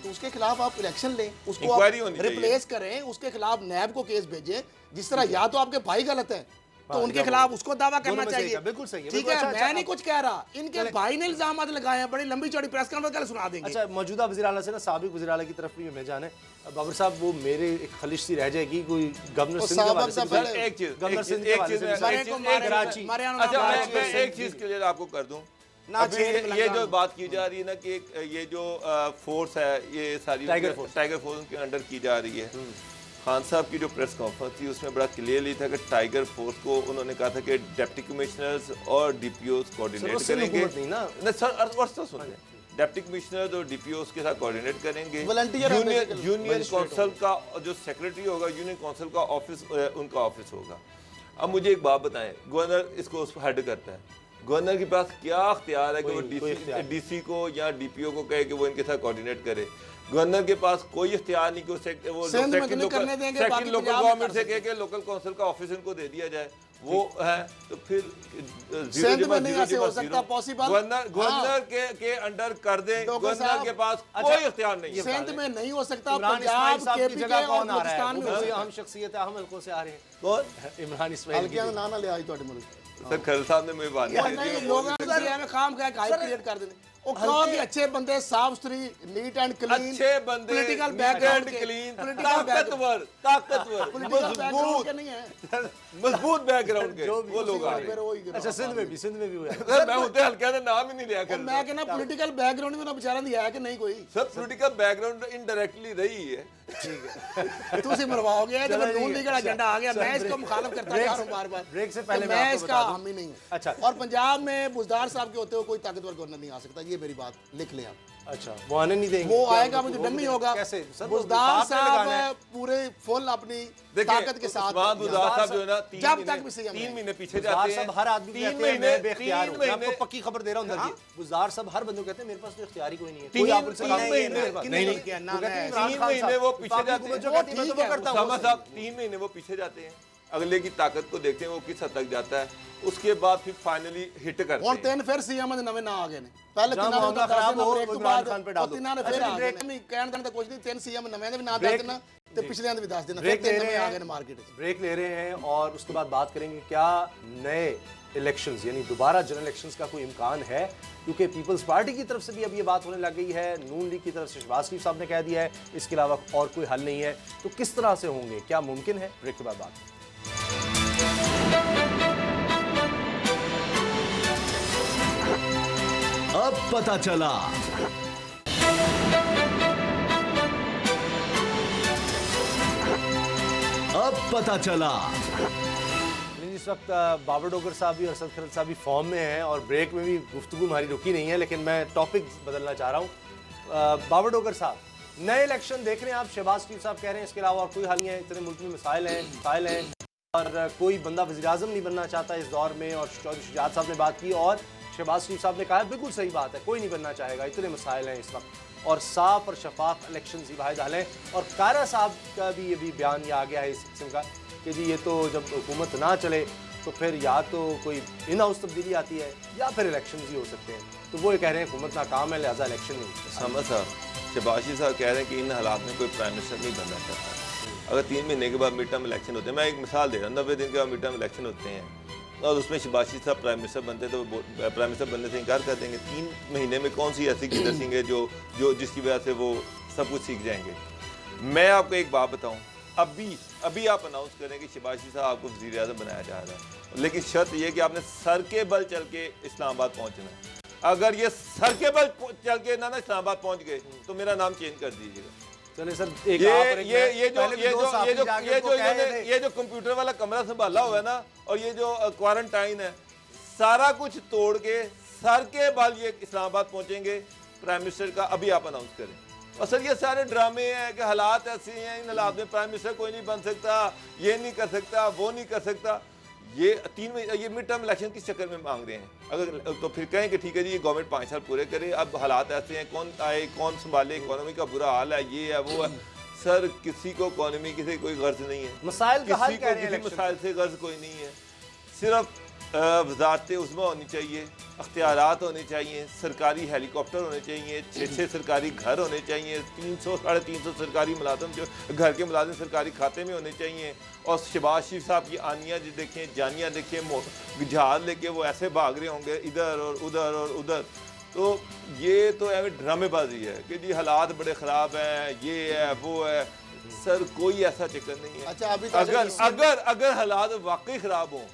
तो उसके खिलाफ आप इलेक्शन लें, उसको इंक्वायरी आप होनी चाहिए। रिप्लेस करें, उसके खिलाफ नैब को केस भेजें। जिस तरह या तो आपके भाई गलत है तो उनके खिलाफ उसको दावा करना दोनों में से चाहिए। एक है, बिल्कुल सही है, ठीक बिल्कुल। है, अच्छा, मैं नहीं कुछ कह रहा, इनके भाई ने इल्जाम लगाए हैं, बड़ी लंबी चौड़ी प्रेस कॉन्फ्रेंस कल सुना देंगे। अच्छा, मौजूदा वज़ीर आला से ना साबिक वज़ीर आला की तरफ भी हमें जाना है। बाबर साहब, वो मेरे एक खलिश सी रह जाएगी, कोई गवर्नर और सिंध के हवाले से साहब भी- पहले- एक चीज गवर्नर सिंध के हवाले से भी- मारे को मारे- कराची। मारे अच्छा कराची मैं और एक चीज क्लियर आपको कर दूं। ना अभी छेड़ ये तेलंगाना। जो बात की जा रही है ना कि ये जो फोर्स है, ये सारी टाइगर फोर्स। टाइगर फोर्स के अंडर की जा रही है। खान साहब की जो प्रेस कॉन्फ्रेंस थी उसमें बड़ा क्लियरली था कि टाइगर फोर्स को उन्होंने कहा था कि डिप्टी कमिश्नर्स और डीपीओस कोऑर्डिनेट उससे करेंगे। हुकूमत नहीं ना। नहीं सर, अर्थ तो सुन लें। डिप्टी कमिश्नर्स और डीपीओस के साथ कोऑर्डिनेट करेंगे। Volunteer है basically, यूनियन magistrate काउंसिल का जो सेक्रेटरी होगा, यूनियन काउंसिल का ऑफिस उनका ऑफिस होगा। अब मुझे एक बात बताएं, गवर्नर इसको हेड करता है, गवर्नर के पास क्या अख्तियार है कि वो डीसी को या डीपीओ को कहे कि वो इनके साथ कोऑर्डिनेट करे? गवर्नर के पास कोई इख्तियार नहीं कि वो सिंध में तो नहीं करने देंगे, बाकी लोकल पंजाब में गवर्नमेंट कर से कह के लोकल काउंसिल का ऑफिस इनको दे दिया जाए, वो है तो फिर सिंध में नहीं ऐसे हो सकता पॉसिबल। गवर्नर के अंडर कर दें, डॉक्टर गवर्नर साहब, के पास कोई इख्तियार नहीं है। सिंध में नहीं हो सकता, इमरान इस्माइल पंजाब साहब की केपी जगह के और कौन आ रहा बलूचिस्तान है? में वो हो कोई सकता अहम शख्सियत है, अहम हलकों से आ रहे हैं। कौन? इमरान इस्माइल की हल्कियां ना ले आई तो मुल्क सर खैर साहब ने मेरी बात नहीं, लोगों ने दिया में खाम खा हाइप क्रिएट कर देने। वो कहो कि अच्छे बंदे, साफ सुथरी, नीट एंड क्लीन, अच्छे बंदे, political neat background and clean, ताकतवर, ताकतवर, पॉलिटिकल बैकग्राउंड मजबूत के नहीं है। मजबूत बैकग्राउंड के वो लोग आ रहे फिर हैं। वही गिरा। अच्छा, सिंध में भी हुआ है। सर मैं होते हल्के का नाम ही नहीं लिया और कर मैं कहना पॉलिटिकल बैकग्राउंड में ना बेचारा दिया है कि नहीं कोई। सर पॉलिटिकल बैकग्राउंड इनडायरेक्टली रही है। तू से मरवाओगे जब चलो जी, नून लीग का एजेंडा आ गया, सर, मैं इसको ब्रेक- मुखालिफ करता ब्रेक जा से- रहा हूं बार-बार। ब्रेक से पहले तो मैं मैं आपको इसका बता दूं। हामी नहीं हूं। अच्छा। और पंजाब में बुजदार साहब के होते हुए कोई ताकतवर गवर्नर नहीं आ सकता, ये मेरी बात लिख लें आप। अच्छा, वो आने नहीं देंगे? वो क्या आएगा, उनको मुझे रोक डमी देंगे? होगा। कैसे? सर, वो बुजदार साथ में लगाना है। साहब पूरे फुल अपनी देखिए, ताकत के साथ उस्मान बुज़दार साहब जो है ना जब तक भी सीएम 3 महीने पीछे बुज़दार जाते हैं। साहब हर आदमी को 3 कहते हैं मैं बेख्तियार हूं। मैं महीने आपको पक्की खबर दे रहा हूं अंदर की। बुज़दार साहब हर बंदे को कहते हैं मेरे पास तो इख्तियार ही कोई नहीं है। तीन- कोई आप उनसे तीन काम नहीं महीने- है मेरे पास। नहीं, नहीं, नहीं किया, ना, वो कहते हैं मैं- इमरान 3 खान महीने साहब, वो पीछे बाकी जाते हुकूमत हैं। जो कहती है मैं तो वो करता हूं। उसामा साहब 3 महीने वो पीछे जाते हैं, अगले की ताकत को देखते हैं वो किस हद तक जाता है, उसके बाद फिर फाइनली हिट करते ਹੁਣ हैं। ਤਿੰਨ ਫਿਰ ਸੀਐਮ ਦੇ ਨਵੇਂ ਨਾਂ ਆ ਗਏ ਨੇ ਪਹਿਲੇ जहाँ ਤਿੰਨਾਂ मामला ਨੂੰ खराब ਖਰਾਬ हो, ਹੋ वो इमरान खान पे डाल दो। ਤਿੰਨਾਂ ਨੇ ਫਿਰ अच्छा, ਆ ब्रेक- ਗਏ ਨੇ ਕਹਿਣ ਦਾ ਤਾਂ ਕੁਝ ਨਹੀਂ, ਤਿੰਨ ਸੀਐਮ ਨਵੇਂ ਦੇ ਵੀ ਨਾਂ ਦੱਸ ब्रेक- ਦੇਣਾ ਤੇ ਪਿਛਲਿਆਂ ਦੇ ਵੀ ਦੱਸ ਦੇਣਾ, ਫਿਰ ब्रेक ले ਤਿੰਨ रहे ਨਵੇਂ ਆ ਗਏ ਨੇ हैं, ਮਾਰਕੀਟ 'ਚ। ब्रेक ले रहे हैं और उसके बाद बात करेंगे क्या नए इलेक्शंस यानी दोबारा जनरल इलेक्शंस का कोई इम्कान है, क्योंकि पीपल्स पार्टी की तरफ से भी अब ये बात होने लग गई है, नून लीग की तरफ से शहबाज शरीफ साहब ने कह दिया है इसके अलावा और कोई हल नहीं है। तो किस तरह से होंगे, क्या मुमकिन है? ब्रेक के बाद बात। अब पता चला। अब पता चला। इस वक्त बाबर डोगर साहब भी और असद खरद साहब भी फॉर्म में हैं और ब्रेक में भी गुफ्तगू हमारी रुकी नहीं है, लेकिन मैं टॉपिक बदलना चाह रहा हूँ। बाबर डोगर साहब, नए इलेक्शन देख रहे हैं आप, शहबाज शरीफ साहब कह रहे हैं इसके अलावा और कोई हल नहीं है, इतने मुल्क में मसाइल हैं और कोई बंदा वज़ीर आज़म नहीं बनना चाहता इस दौर में। और चौधरी शुजात साहब ने बात की और शहबाज शरीफ साहब ने कहा बिल्कुल सही बात है, कोई नहीं बनना चाहेगा, इतने मसाइल हैं इस वक्त और साफ और शफाफ इलेक्शन ही वाहिद हल है। और कारा साहब का भी ये भी बयान ये आ गया है इस किस्म का कि जी ये तो जब हुकूमत ना चले तो फिर या तो कोई इन हाउस तब्दीली आती है या फिर इलेक्शन ही हो सकते हैं। तो वो ये कह रहे हैं हुकूमत नाकाम है, लिहाजा इलेक्शन नहीं। सामा साहब, शहबाज साहब कह रहे हैं कि इन हालात में कोई प्राइम मिनिस्टर नहीं बनना चाहता। अगर 3 महीने के बाद मिड टर्म इलेक्शन होते हैं, मैं एक मिसाल दे रहा हूँ, 90 दिन के बाद मिड टर्म इलेक्शन होते हैं और उसमें शहबाज साहब प्राइम मिनिस्टर बनते तो प्राइम मिनिस्टर बनने से इनकार कर देंगे। 3 महीने में कौन सी ऐसी गिनर सिंह है जो जिसकी वजह से वो सब कुछ सीख जाएंगे। मैं आपको एक बात बताऊँ, अभी आप अनाउंस करें कि शहबाज साहब आपको वज़ीर आज़म बनाया जा रहा है, लेकिन शर्त यह कि आपने सर के बल चल के इस्लामाबाद पहुँचना है। अगर ये सर के बल चल के ना इस्लामाबाद पहुँच गए तो मेरा नाम चेंज कर दीजिएगा। चले सर, एक आप और एक मैं। ये जो कंप्यूटर वाला कमरा संभाला हुआ है ना और ये जो क्वारंटाइन है, सारा कुछ तोड़ के सर के बल ये इस्लामाबाद पहुंचेंगे प्राइम मिनिस्टर का। अभी आप अनाउंस करें। और सर ये सारे ड्रामे हैं कि हालात ऐसे हैं, इन हालात में प्राइम मिनिस्टर कोई नहीं बन सकता, ये नहीं कर सकता, वो नहीं कर सकता। ये मिड टर्म इलेक्शन किस चक्कर में मांग रहे हैं? अगर तो फिर कहें कि ठीक है जी ये गवर्नमेंट 5 साल पूरे करे, अब हालात ऐसे हैं, कौन आए कौन संभाले, इकोनॉमी का बुरा हाल है, ये है वो है। सर किसी को इकोनॉमी से कोई गर्ज नहीं है, मसाइल का हल किसी कह को रहे हैं किसी इलेक्शन मसाइल से गर्ज कोई नहीं है। सिर्फ वजारत उज़्मा होनी चाहिए, अख्तियारात होने चाहिए, सरकारी हेलीकॉप्टर होने चाहिए, 6 सरकारी घर होने चाहिए, 300 साढ़े 300 सरकारी मुलाजिम जो घर के मुलाजिम सरकारी खाते में होने चाहिए। और शहबाज शरीफ साहब की आनिया जो देखें, जानिया देखें, जहाज लेके वो ऐसे भाग रहे होंगे इधर और उधर और उधर। तो ये तो एवं ड्रामेबाजी है कि जी हालात बड़े ख़राब हैं, ये है वो है। सर कोई ऐसा चक्कर नहीं है। अच्छा, अभी तो अगर हालात वाकई ख़राब हों,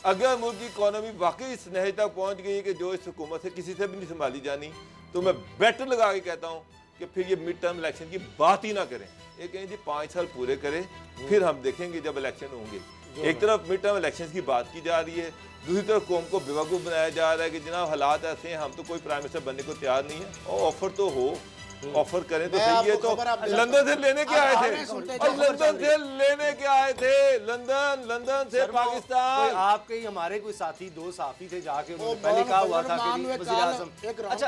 अगर मुल्क की इकॉनमी वाकई इस नहज तक पहुँच गई है कि जो इस हुकूमत से किसी से भी नहीं संभाली जानी, तो मैं बेट लगा के कहता हूँ कि फिर ये मिड टर्म इलेक्शन की बात ही ना करें। ये कहें जी 5 साल पूरे करें, फिर हम देखेंगे जब इलेक्शन होंगे। एक तरफ मिड टर्म इलेक्शन की बात की जा रही है, दूसरी तरफ कौम को बेवकूफ़ बनाया जा रहा है कि जनाब हालात ऐसे हैं, हम तो कोई प्राइम मिनिस्टर बनने को तैयार नहीं है। और ऑफर तो हो, ऑफर करें तो सही है। तो लंदन से लेने के आए थे, और लंदन से लेने के आए थे, लंदन से पाकिस्तान। आपके ही हमारे कोई साथी दो साथी थे जाके उन्होंने पहले कहा हुआ था कि वज़ीर आज़म। अच्छा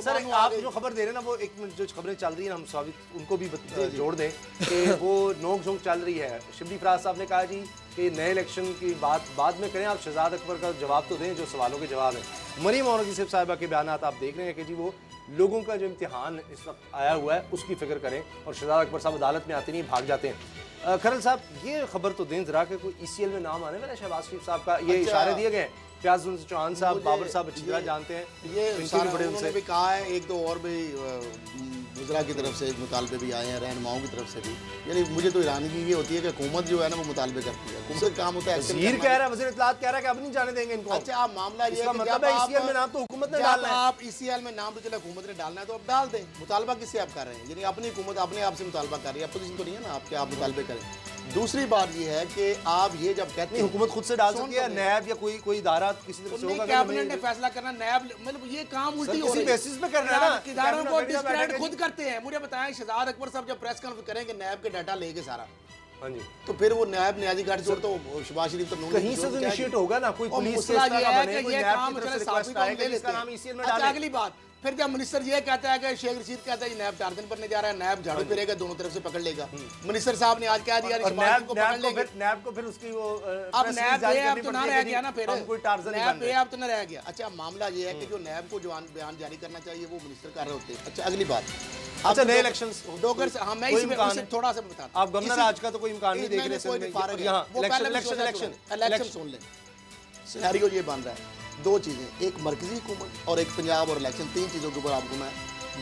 सर, आप जो खबर दे रहे हैं ना, वो एक मिनट जो खबरें चल रही है ना, हम स्वाभाविक उनको भी जोड़ दें कि वो नोक झोंक चल रही है। शिबली फराज साहब ने कहा जी कि नए इलेक्शन की बात बाद में करें, आप शहजाद अकबर का जवाब तो दें जो सवालों के जवाब हैं। मरीम औरंगज़ेब साहिबा के बयान आप देख रहे हैं कि जी वो लोगों का जो इम्तिहान इस वक्त आया हुआ है उसकी फिक्र करें, और शहजाद अकबर साहब अदालत में आते नहीं भाग जाते हैं। खरल साहब, ये खबर तो दें जरा कि कोई ECL में नाम आने वाला है शहबाज शरीफ साहब का, ये इशारे दिए गए हैं। फयाज चौहान साहब, बाबर साहब अच्छी तरह जानते हैं, ये सारा उन्होंने भी कहा है। एक दो और भी वज़रा की तरफ से मुतालबे भी आए हैं, रहनुमाओं की तरफ से भी। यानी मुझे तो ईरानी ये होती है कि हुकूमत जो है ना वो मुतालबे करती है, हुकूमत का काम होता है। वज़ीर कह रहा है, वज़ीर इत्तलात कह रहा है कि अब नहीं जाने देंगे इनको। अच्छा, आप मामला ये है कि मतलब ECL में नाम तो हुकूमत ने डालना है। आप ECL में नाम तो चले हुकूमत ने डालना है तो आप डाल दें। मुतालबा किससे आप कर रहे हैं? यानी अपनी हुकूमत अपने आप से मुतालबा कर रही है, अपोजिशन तो नहीं है ना आपके, आप मुतालबे करें। दूसरी बात ये है कि आप ये जब कहते हैं हुकूमत खुद से डाल सकती है, नैब या कोई इदारा किसी तरह से होगा, कैबिनेट ने फैसला करना, नैब मतलब ये काम उल्टी हो रही है। बेसिस पे करना है ना, इदारों को डिस्क्रेडिट खुद करते हैं। मुझे बताएं, शहजाद अकबर साहब जब प्रेस कॉन्फ्रेंस करेंगे नैब के डाटा लेके सारा, हाँ जी, तो फिर वो नैब न्याजी घाट जोड़ तो शहबाज शरीफ तो कहीं से तो इनिशिएट होगा ना, कोई पुलिस के मसला ये है कि कोई ये नैब काम की तरफ से चले रिक्वेस्ट आए कि इसका नाम ECL में डालें। अगली बात, फिर जब मिनिस्टर ये कहता है कि शेख रशीद कहता है नैब टारगेट बनने जा रहा है, नैब झाड़ू फिरेगा, दोनों तरफ से पकड़ लेगा। मिनिस्टर साहब ने आज कह दिया नैब को फिर उसकी वो अब नैब अब तो ना रह गया ना, फिर कोई टार्जन नहीं बन अब तो ना रह गया। अच्छा, मामला ये है कि जो नैब को जो बयान जारी करना चाहिए वो मिनिस्टर कर रहे होते हैं। अच्छा, अगली बात, अच्छा नए इलेक्शंस डोगर से हाँ, मैं इसमें थोड़ा सा बताता हूं। आप गवर्नर आज का तो कोई इम्कान नहीं देख रहे, यहाँ इलेक्शन सुन लें। सिनेरियो ये बन रहा है, दो चीज़ें, एक मरकजी हुकूमत और एक पंजाब और इलेक्शन, 3 चीज़ों के ऊपर आपको मैं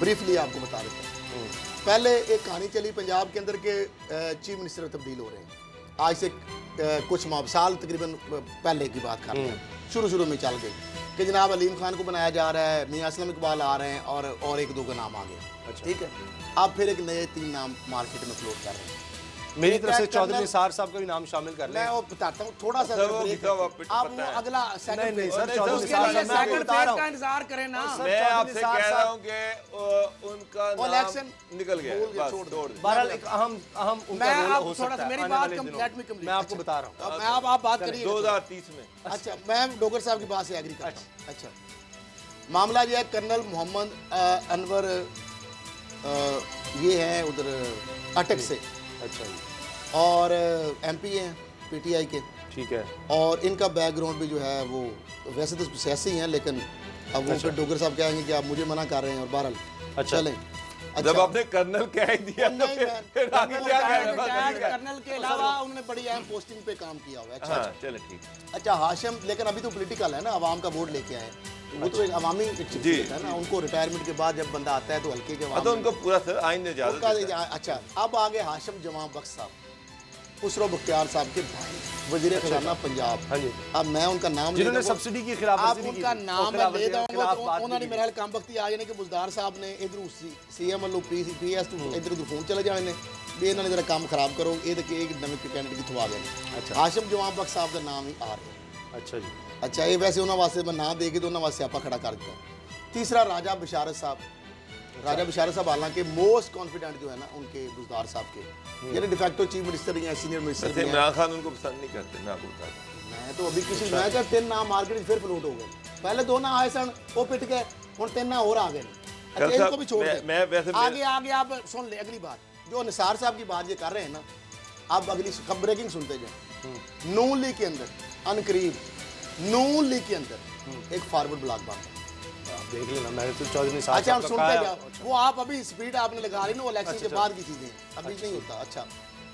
ब्रीफली आपको बता देता हूँ। पहले एक कहानी चली पंजाब के अंदर के चीफ मिनिस्टर तब्दील हो रहे हैं। आज से कुछ साल तकरीबन पहले की बात कर रहे हैं, शुरू में चल गई कि जनाब अलीम खान को बनाया जा रहा है, मियां असलम इकबाल आ रहे हैं और एक दो का नाम आ गया। अच्छा, ठीक है, अब फिर एक नए 3 नाम मार्केट में फ्लोट कर रहे हैं। मेरी तरफ से चौधरी निसार साहब का भी नाम शामिल कर लें। मैं वो बताता हूँ थोड़ा सा, आप वो अगला सेकंड नहीं सर, चौधरी सेकंड फेज का इंतजार करें ना। मैं आपसे कह रहा हूँ कि उनका इलेक्शन निकल गया, बस छोड़ दो। बहरहाल एक अहम मैं आप थोड़ा सा मेरी बात कंप्लीट मैं आपको बता रहा हूँ। मैं आप बात करिए 2030 में। अच्छा, मैं डोगर साहब की बात से एग्री करता हूँ। अच्छा, मामला ये है, कर्नल मोहम्मद अनवर ये हैं उधर अटक से, अच्छा, और MP हैं PTI के, ठीक है, और इनका बैकग्राउंड भी जो है वो वैसे तो सियासी हैं, लेकिन अब वो फिर डोगर साहब कहेंगे कि आप मुझे मना कर रहे हैं, और बहरहाल अच्छा चलें। जब आपने कर्नल कह ही दिया तो फिर आगे क्या कहना? कर्नल के अलावा उन्होंने बड़ी अहम पोस्टिंग पे काम किया हुआ है। अच्छा, चलो ठीक। अच्छा, हाशिम, लेकिन अभी तो पॉलिटिकल है ना, अवाम का वोट लेके आए, वो तो एक अवामी है ना, उनको रिटायरमेंट के बाद जब बंदा आता है तो हल्के के तो उनको पूरा सर आइन ने इजाजत देता है। अच्छा, अब आगे हाशिम जमां बख्श साहब, खुसरो बख्तियार साहब के भाई, वजीर खजाना पंजाब। हाँ जी, अब मैं उनका नाम जिन्होंने सब्सिडी की खिलाफ आप उनका नाम मैं ले दूंगा तो उन्होंने मेरे हाल काम वक्ती आ जाने कि बुजदार साहब ने इधर CM ਵੱਲੋਂ PS इधर उधर फोन चले जाने ने भी इन्होंने जरा काम खराब करो, ये तो एक नवे कैंडिडेट की थवा गए। अच्छा, हाशिम जवान बख्श साहब का नाम ही आ रहा। अच्छा जी, अच्छा, ये वैसे उन्होंने वास्ते मैं ना दे के तो उन्होंने वास्ते आपा खड़ा कर दिया। तीसरा राजा बिशारत साहब, राजा बिशारत साहब हालांकि मोस्ट कॉन्फिडेंट जो है ना उनके बुजदार साहब के, यानी डिफेक्टो चीफ मिनिस्टर ही हैं, सीनियर मिनिस्टर भी हैं। इमरान खान उनको पसंद नहीं करते, मैं आपको बताता हूं। मैं तो अभी किसी मैं क्या 3 नाम मार्केट फिर फ्लोट हो गए, पहले 2 ना आए सन वो पिट गए, हुन 3 ना और आ गए। अच्छा, इनको भी छोड़ दे, मैं वैसे आगे आप सुन ले अगली बात, जो निसार साहब की बात ये कर रहे हैं ना, आप अगली ब्रेकिंग सुनते जाए। नून लीग के अंदर अनकरीब नून लीग के अंदर एक फॉरवर्ड ब्लॉक बांधा। देख लेना, मैंने तो चौधरी साहब अच्छा, हम का सुनते कहा- जाओ। वो आप अभी स्पीड आपने लगा रही ना, वो इलेक्शन के बाद की चीजें हैं, अभी नहीं होता। अच्छा,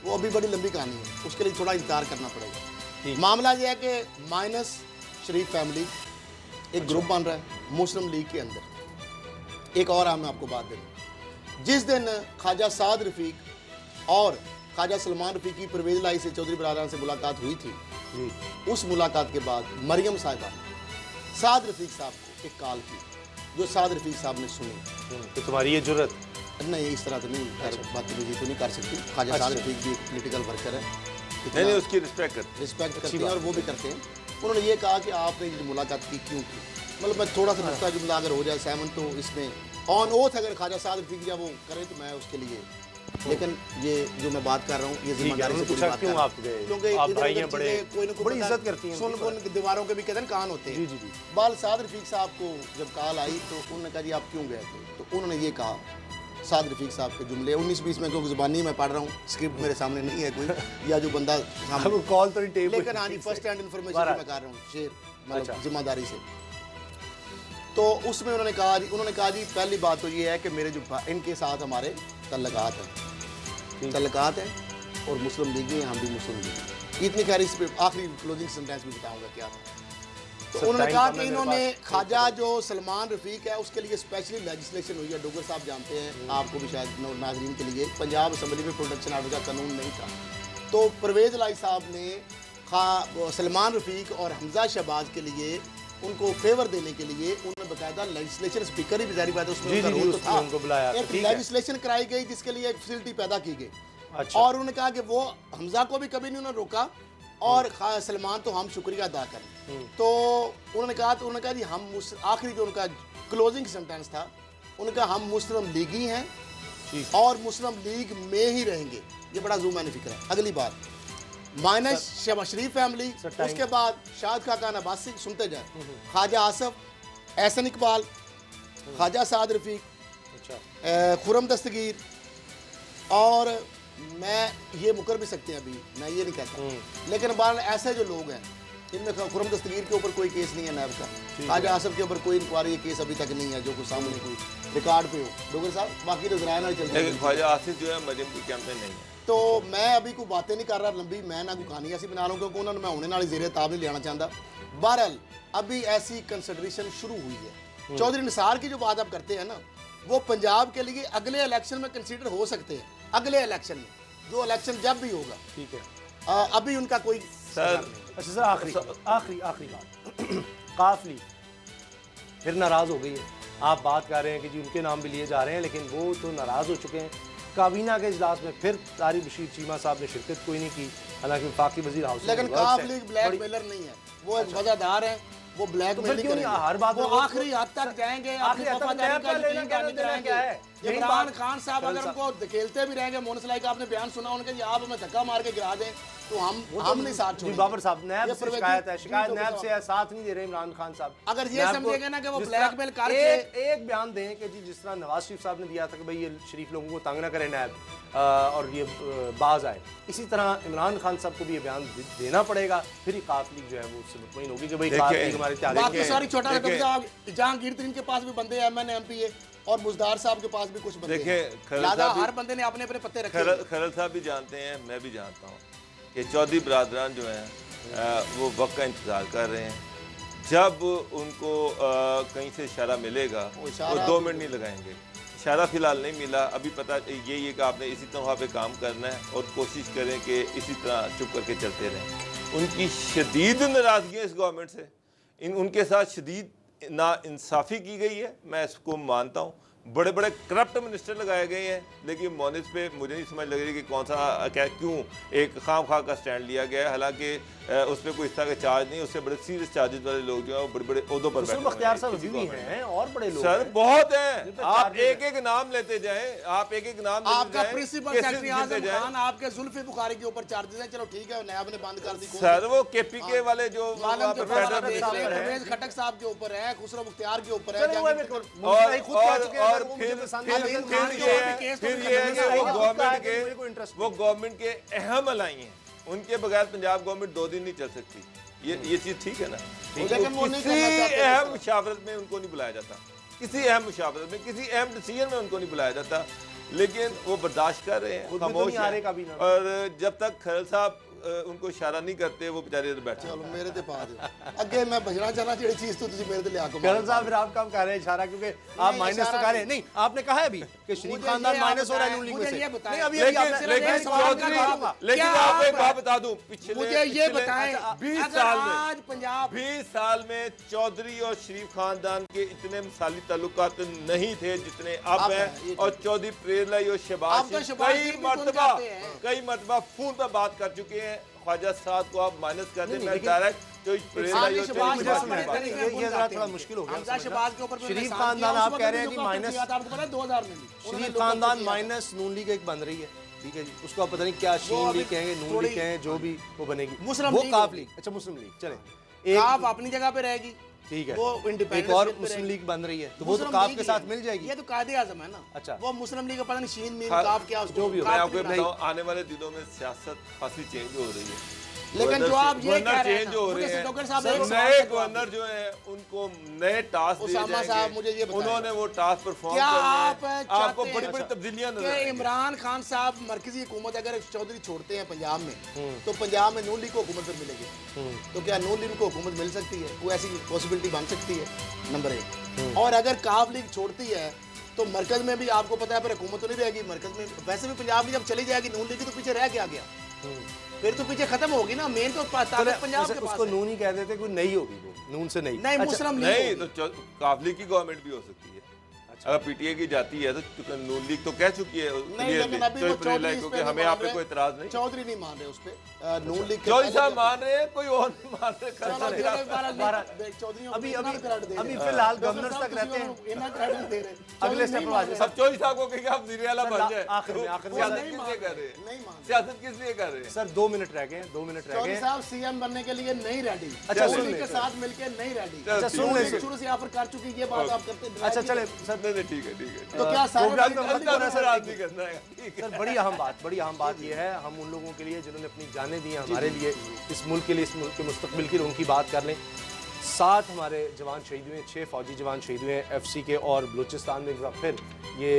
वो अभी बड़ी लंबी कहानी है, उसके लिए थोड़ा इंतजार करना पड़ेगा। मामला ये है कि माइनस शरीफ फैमिली एक ग्रुप बन रहा है मुस्लिम लीग के अंदर। एक और मैं आपको बात दे दूं, जिस दिन ख्वाजा साद रफीक और ख्वाजा सलमान रफीक की परवेज लाई से चौधरी बरादरान से मुलाकात हुई थी, उस मुलाकात के बाद मरियम साहिबा ने साद रफीक साहब को एक कॉल की, जो साद रफीक साहब ने सुनी। तो तुम्हारी ये जुर्रत नहीं, इस तरह तो नहीं बातचीत तो नहीं कर सकती। ख्वाजा साद रफीक भी एक पॉलिटिकल वर्कर है, नहीं उसकी रिस्पेक्ट करते हैं और वो भी करते हैं। उन्होंने ये कहा कि आपने जो मुलाकात की क्यों की, मतलब मैं थोड़ा सा नुक्ता जुमला अगर हो जाए सहमत, तो इसमें ऑन ओथ अगर ख्वाजा साद रफीक या वो करें तो मैं उसके लिए, लेकिन ये जो मैं बात कर रहा हूँ ये जिम्मेदारी से पूरी बात कर रहा हूँ, क्योंकि आप भाई हैं, इधर बड़े कोई ना कोई बड़ी इज्जत करती हैं, सुन कौन दीवारों के भी कहते हैं कान होते हैं। जी। बाल साद रफीक साहब को जब कॉल आई तो उन्होंने कहा जी आप क्यों गए थे, तो उन्होंने ये कहा साद रफीक साहब के जुमले 19-20 में, क्योंकि ज़ुबानी मैं पढ़ रहा हूँ, स्क्रिप्ट मेरे सामने नहीं है कोई, या जो बंदा सामने कॉल तो नहीं टेबल, लेकिन हाँ जी फर्स्ट हैंड इन्फॉर्मेशन मैं कर रहा हूँ शेयर, मतलब जिम्मेदारी से। तो उसमें उन्होंने कहा जी पहली बात तो ये है कि मेरे जो इनके साथ हमारे तल्लकात हैं और मुस्लिम लीग हैं, हम भी मुस्लिम लीग हैं। इतनी खैर इस पे आखिरी क्लोजिंग सेंटेंस भी बताऊंगा क्या था। तो उन्होंने कहा कि इन्होंने ख्वाजा जो सलमान रफीक है उसके लिए स्पेशली लेजिस्लेशन हुई है। डोगर साहब जानते हैं, आपको भी शायद नाजरीन के लिए, पंजाब असम्बली में प्रोटेक्शन आर्डर का कानून नहीं था, तो परवेज लाई साहब ने सलमान रफीक और हमजा शहबाज के लिए उनको फेवर देने के लिए उन्होंने बकायदा लेजिस्लेशन, स्पीकर ही जारी बात है उसमें उनका रोल तो था, एक लेजिस्लेशन कराई गई जिसके लिए एक फैसिलिटी पैदा की गई। अच्छा। और उन्होंने कहा कि वो हमजा को भी कभी नहीं उन्होंने रोका और सलमान तो हम शुक्रिया अदा करें। तो उन्होंने कहा जी हम आखिरी जो उनका क्लोजिंग सेंटेंस था, उनका हम मुस्लिम लीगी हैं और मुस्लिम लीग में ही रहेंगे। ये बड़ा जूम मैंने फिक्र है। अगली बात माइनस शहबाज शरीफ फैमिली, उसके बाद शाहिद खान अब्बासी, सुनते जाए, ख्वाजा आसफ, एहसन इकबाल, ख्वाजा साद रफीक, खुरम दस्तगीर, और मैं ये मुकर भी सकते हैं, अभी मैं ये नहीं कहता, लेकिन बाल ऐसे जो लोग हैं इनमें खुरम दस्तगीर के ऊपर कोई केस नहीं है नैब का, ख्वाजा आसफ के ऊपर कोई इंक्वायरी केस अभी तक नहीं है जो कुछ सामने कोई रिकॉर्ड पे हो। डोगर साहब बाकी तो जराया चलते हैं, ख्वाजा आसिफ जो है मरियम की कैंप में नहीं है। तो मैं अभी कोई बातें नहीं कर रहा लंबी, मैं ना कोई कहानी ऐसी बना रहा हूँ क्योंकि उन्होंने मैं होने वाली ज़ेरे ताब नहीं लेना चाहता। बहरहाल अभी ऐसी कंसिडरेशन शुरू हुई है। चौधरी निसार की जो बात आप करते हैं ना, वो पंजाब के लिए अगले इलेक्शन में कंसीडर हो सकते हैं, अगले इलेक्शन में, जो इलेक्शन जब भी होगा, ठीक है। अभी उनका कोई सर, अच्छा सर, आखिरी बात काफली फिर नाराज हो गई है। आप बात कर रहे हैं कि जी उनके नाम भी लिए जा रहे हैं, लेकिन वो तो नाराज हो चुके हैं। काबीना के इजलास में फिर तारी बशीर चीमा साहब ने शिरकत कोई नहीं की, हालांकि वफाकी वजीर हाउस, लेकिन काफ लीग ब्लैक मेलर नहीं है, वो एक वजहदार है, वो ब्लैक मेल नहीं करेंगे, हर बात वो आखिरी हद तक जाएंगे, अपनी वफादारी का यकीन कराएंगे। इमरान खान साहब अगर उनको धकेलते भी रहेंगे, मोहन सलाई का आपने बयान सुना, उनके आप हमें धक्का मार के गिरा दें तो हम नहीं साथ छोड़ेंगे। बाबर साहब नैब से शिकायत नैब से है, साथ नहीं दे रहे इमरान खान साहब। अगर ये समझेंगे ना कि वो ब्लैकमेल करके एक बयान दें कि जी जिस तरह नवाज शरीफ साहब ने दिया था कि भाई ये शरीफ लोगों को तंग ना करे नैब और ये बाज आए, इसी तरह इमरान खान साहब को भी ये बयान देना पड़ेगा, फिर ही काफ लीग जो है वो उससे मुतमईन होगी कि भाई काफ लीग हमारे बाकी सारी छोटा जहांगीर तरीन के पास भी बंदे हैं, MN MP और मुजदार साहब के पास भी कुछ बंदे हैं, हर बंदे ने अपने अपने पत्ते रखे। खरल साहब भी जानते हैं, मैं भी जानता हूँ कि चौधरी बरादरान जो हैं वो वक्त का इंतज़ार कर रहे हैं। जब उनको कहीं से इशारा मिलेगा वो 2 मिनट नहीं लगाएंगे। इशारा फ़िलहाल नहीं मिला, अभी पता यही है कि आपने इसी तरह पे काम करना है और कोशिश करें कि इसी तरह चुप करके चलते रहें। उनकी शदीद नाराज़गी है इस गवर्नमेंट से, उनके साथ शदीद नाइंसाफ़ी की गई है, मैं इसको मानता हूँ। बड़े बड़े करप्ट मिनिस्टर लगाए गए हैं, लेकिन मोनिस पे मुझे नहीं समझ लग रही कि कौन सा क्या क्यों एक खाम खा का स्टैंड लिया गया है। हालांकि उस पर कोई इस तरह के चार्ज नहीं, उससे बड़े सीरियस चार्जेस वाले लोग जो है वो बड़े बड़े ओहदों पर बैठे हैं और बड़े लोग सर बहुत हैं। आप एक एक नाम लेते जाएं, आप एक एक नाम आपका प्रिंसिपल सेक्रेटरी आजम खान, आपके जुल्फे बुखारी के ऊपर चार्जेस हैं, चलो ठीक है नैब ने बंद कर दी सर, वो KPK वाले जो परवेज खटक साहब के ऊपर है, खुसरो मुख्तियार के ऊपर है, वो गवर्नमेंट के अहम अलाई हैं, उनके बगैर पंजाब गवर्नमेंट 2 दिन नहीं चल सकती। ये चीज ठीक है ना। लेकिन वो नहीं किसी करना चाहते अहम सर। मुशावरत में उनको नहीं बुलाया जाता, किसी अहम मुशावरत में, किसी अहम डिसीजन में उनको नहीं बुलाया जाता, लेकिन वो बर्दाश्त कर रहे हैं, खुद में तो खामोश नहीं आ रहे हैं। कभी ना। और जब तक खरल साहब उनको इशारा नहीं करते वो बेचारे इधर बैठे चलो मेरे ते पा दो अगे मैं भजना चाहना जेड़ी चीज तो तुझे मेरे ते ले आको करण साहब फिर आप काम कर रहे हैं इशारा, क्योंकि आप माइनस तो इशारा कर रहे हैं। नहीं, आपने कहा है अभी कि शरीफ मुझे खानदान ये माइनस हो रहा है आप नून लीग में मुझे से। ये बताएं। नहीं, अभी लेकिन आपने- लेकिन मैं सवाल चौधरी करूंगा। लेकिन क्या आपको एक आप- बात बता दूं, पिछले मुझे ये बताएं 20 अगर साल में आज पंजाब 20 साल में चौधरी और शरीफ खानदान के इतने मिसाली ताल्लुकात नहीं थे जितने अब अब हैं। हैं, ये और चौधरी प्रेरलाई और शहबाज अब तो शरीफ शहबाज कई शरीफ भी सुन मरतबा जाते हैं। कई मरतबा फोन पर बात कर चुके हैं। ख्वाजा साहब को आप माइनस कर दें, नहीं, मैं लेकिन- डायरेक्ट जो प्रेरलाई और शहबाज शरीफ मुझे शरीफ की सुनाए, बात पर- है। ये जरा थोड़ा मुश्किल हो गया हमजा समझना। शहबाज के ऊपर शरीफ मैंने खानदान साथ आप किया, कह उस रहे हैं वक्त कि भी माइनस किया था, आपको पता है 2000 में भी उन्होंने शरीफ लोगों को खानदान किया था। माइनस नून लीग एक बन रही है, ठीक है जी। उसको आप पता नहीं क्या शीन अभी लीग कहेंगे, नून थोड़ी- लीग कहें, जो भी वो बनेगी, मुस्लिम वो लीग काफ होगी। लीग। अच्छा, मुस्लिम लीग, चले आप एक, अपनी जगह पे रहेगी, ठीक है। वो एक इंडिपेंडेंस और पे रहेगी। मुस्लिम लीग बन रही है, तो वो तो मुस्लिम काफ लीग के ही साथ है। मिल जाएगी। ये तो कायदे आजम है ना। अच्छा। वो मुस्लिम लीग का पता नहीं शीन मीन हाँ, काफ क्या उसको जो भी हो। मैं काफ आपको नहीं बताऊं, बनाया। आने वाले दिनों में सियासत खासी चेंज हो रही है। लेकिन जो आप ये कह रहे हैं चेंज हो ना, रहे मुझे हैं, डॉक्टर साहब एक नए सवाल का जवाब गवर्नर जो है उनको नए टास्क दिए उसामा साहब, मुझे ये जाएंगे, बताएं। उन्होंने वो टास्क परफॉर्म क्या करने आप हैं। चाहते आपको हैं बड़ी बड़ी तब्दीलियां नजर कि आएंगी। इमरान खान साहब मरकजी हुकूमत अगर चौधरी छोड़ते हैं पंजाब में तो पंजाब में नून लीग को हुकूमत फिर मिलेगी, तो क्या नून लीग को हुकूमत मिल सकती है? कोई ऐसी पॉसिबिलिटी बन सकती है? नंबर 1। और अगर काफ लीग छोड़ती है तो मरकज में भी आपको पता है फिर हुकूमत तो नहीं रहेगी मरकज में। वैसे भी पंजाब की जब चली जाएगी नून लीग की तो पीछे रह क्या गया, फिर तो पीछे खत्म होगी ना। मेन तो ताकत चले, पंजाब जैसे के पास उसको है। नून ही कह देते, कोई नई होगी, वो नून से नहीं। नहीं, अच्छा, मुस्लिम लीग नहीं होगी। तो काफली की गवर्नमेंट भी हो सकती है। अगर पीटीए की जाती है तो नून लीग तो कह चुकी है नहीं, लेकिन अभी वो चौधरी इस पे हमें नहीं आप मान पे रहे। कोई इतराज नहीं। चौधरी नहीं मान रहे उस पे नून लीग के चौधरी पहले साहब जब- मान रहे हैं, कोई और नहीं मान रहे। चलो, खैर, फिर एक बार बारह- चौधरियों अभी को अभी इतना क्रेडिट दे अभी रहे हैं। फिलहाल डॉक्टर गवर्नर्स साहब तक रहते हैं। किसी को इतना क्रेडिट दे रहे हैं। अगले चौधरी स्टेप नहीं पर मान आ जाए। रहे। सब चौधरी साहब को कहेंगे आप जीरे वाला बन जाए। आखिर में सियासत नहीं किस मान लिए रहे। कर रहे हैं? नहीं मान रहे। सियासत किस लिए कर रहे हैं? सर 2 मिनट रह गए, 2 मिनट रह चौधरी गए। साहब सीएम बनने के लिए नहीं रेडी। अच्छा, नून सुन लीग ले, के साथ मिलके नहीं रेडी। अच्छा, सुन ले, सुन। शुरू से ऑफर कर चुकी ये बात आप करते अच्छा, चले सर, नहीं नहीं, ठीक है ठीक है। तो क्या सारे प्रोग्राम का भाई खत्म जल्दी होना करो। सर, आदमी करना है, ठीक है। सर बड़ी अहम बात ये है, हम उन लोगों के लिए जिन्होंने अपनी जानें दी हैं हमारे लिए, इस मुल्क के लिए, इस मुल्क के मुस्तकबिल के लिए, उनकी बात कर लें। 7 हमारे जवान शहीद हुए, 6 फौजी जवान शहीद हुए FC के, और बलूचिस्तान में एक बार फिर ये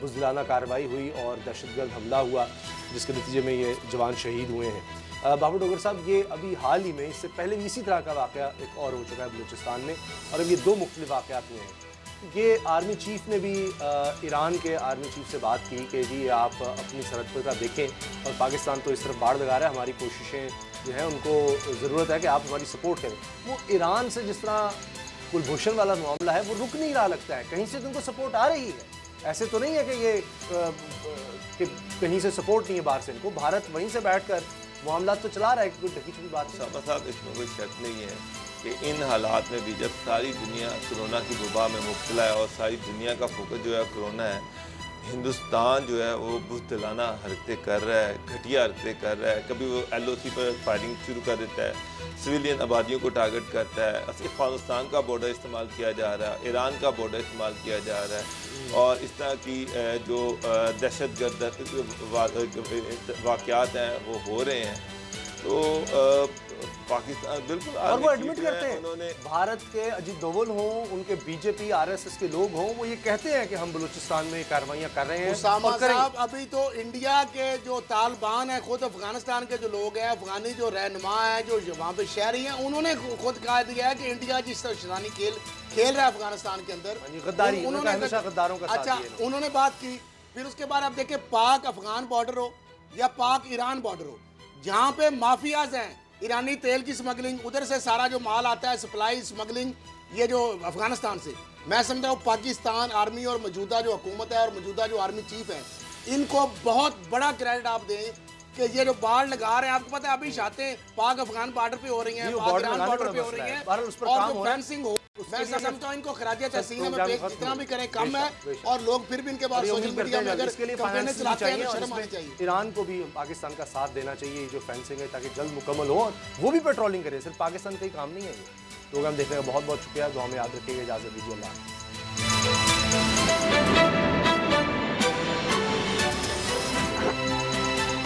बुज़दिलाना कार्रवाई हुई और दहशतगर्द हमला हुआ जिसके नतीजे में ये जवान शहीद हुए हैं। बाबू डोगर साहब, ये अभी हाल ही में, इससे पहले भी इसी तरह का वाक़या एक और हो चुका है बलूचिस्तान में, और अब ये 2 मुख्तलिफ वाक़यात हुए हैं। ये आर्मी चीफ ने भी ईरान के आर्मी चीफ से बात की कि जी आप अपनी सरहद पर का देखें, और पाकिस्तान तो इस तरफ बाढ़ लगा रहा है, हमारी कोशिशें जो है उनको ज़रूरत है कि आप हमारी सपोर्ट करें। वो ईरान से जिस तरह कुलभूषण वाला मामला है वो रुक नहीं रहा लगता है, कहीं से तो उनको सपोर्ट आ रही है। ऐसे तो नहीं है कि ये कि कहीं से सपोर्ट नहीं है बाहर से इनको, भारत वहीं से बैठकर मामला तो चला रहा है, कोई ढकी छुपी बात नहीं। साहब साहब, इसमें कोई शक नहीं है कि इन हालात में भी जब सारी दुनिया कोरोना की वबा में मुब्तला है और सारी दुनिया का फोकस जो है कोरोना है, हिंदुस्तान जो है वो बुज़दिलाना हरकतें कर रहा है, घटिया हरकतें कर रहा है। कभी वो LOC पर फायरिंग शुरू कर देता है, सिविलियन आबादियों को टारगेट करता है, अफ़गानिस्तान का बॉर्डर इस्तेमाल किया जा रहा है, ईरान का बॉर्डर इस्तेमाल किया जा रहा है, और इस तरह की जो दहशतगर्द वाक़यात हैं वो हो रहे हैं। तो पाकिस्तान बिल्कुल और वो आर्मी एडमिट चीफ जो है, करते हैं, उन्होंने भारत के अजीत डोवल हों, उनके BJP RSS के लोग हों, वो ये कहते हैं कि हम बलूचिस्तान में कार्रवाइयाँ कर रहे हैं उसामा और करेंगे। साहब, अभी तो इंडिया के जो तालिबान है, खुद अफगानिस्तान के जो लोग हैं, अफगानी जो रहनुमा है, जो वहाँ पे शहरी हैं, उन्होंने खुद कहा दिया है कि इंडिया जिस तरह शैतानी खेल रहा है अफगानिस्तान के अंदर, गद्दारी, उन्होंने हमेशा गद्दारों का साथ अच्छा दिया है। उन्होंने बात की। फिर उसके बाद आप देखिए, पाक अफगान बॉर्डर हो या पाक ईरान बॉर्डर हो, जहाँ पे माफियाज हैं, ईरानी तेल की स्मगलिंग, उधर से सारा जो माल आता है, सप्लाई स्मगलिंग, ये जो अफगानिस्तान से, मैं समझता हूँ पाकिस्तान आर्मी और मौजूदा जो हुकूमत है और मौजूदा जो आर्मी चीफ है, इनको बहुत बड़ा क्रेडिट आप दें कि ये जो बाढ़ लगा रहे हैं, आपको पता है अभी शातें पाक अफगान बॉर्डर पे हो रही हैं, ये पाक बॉर्डर ईरान लगाने बॉर्डर का पे हो मसला रही है। हैं, बहरहाल उस पर और काम जो हो रहा है। फेंसिंग हो, मैं लिए समझता हूँ इनको खराज तहसीन में प्रोग्राम पे खत्म जितना हो भी गया। करें कम है, बेशक। और लोग फिर भी इनके बाद और ये सोशल उम्मीद मीडिया करते में हैं अगर इसके लिए कैंपेनें फाइनेंस चलाते हैं चाहिए, तो और शर्म आनी इसमें चाहिए। ईरान को भी पाकिस्तान का साथ देना चाहिए, ये जो फेंसिंग है, ताकि जल्द मुकम्मल हो और वो भी पेट्रोलिंग करे। सिर्फ पाकिस्तान का ही काम नहीं है ये। प्रोग्राम देखने का बहुत बहुत शुक्रिया, जो हमें याद रखिएगा। इजाज़त दीजिए, अल्लाह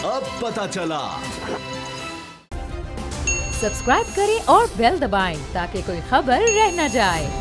अब पता चला। सब्सक्राइब करें और बेल दबाएं ताकि कोई खबर रह न जाए।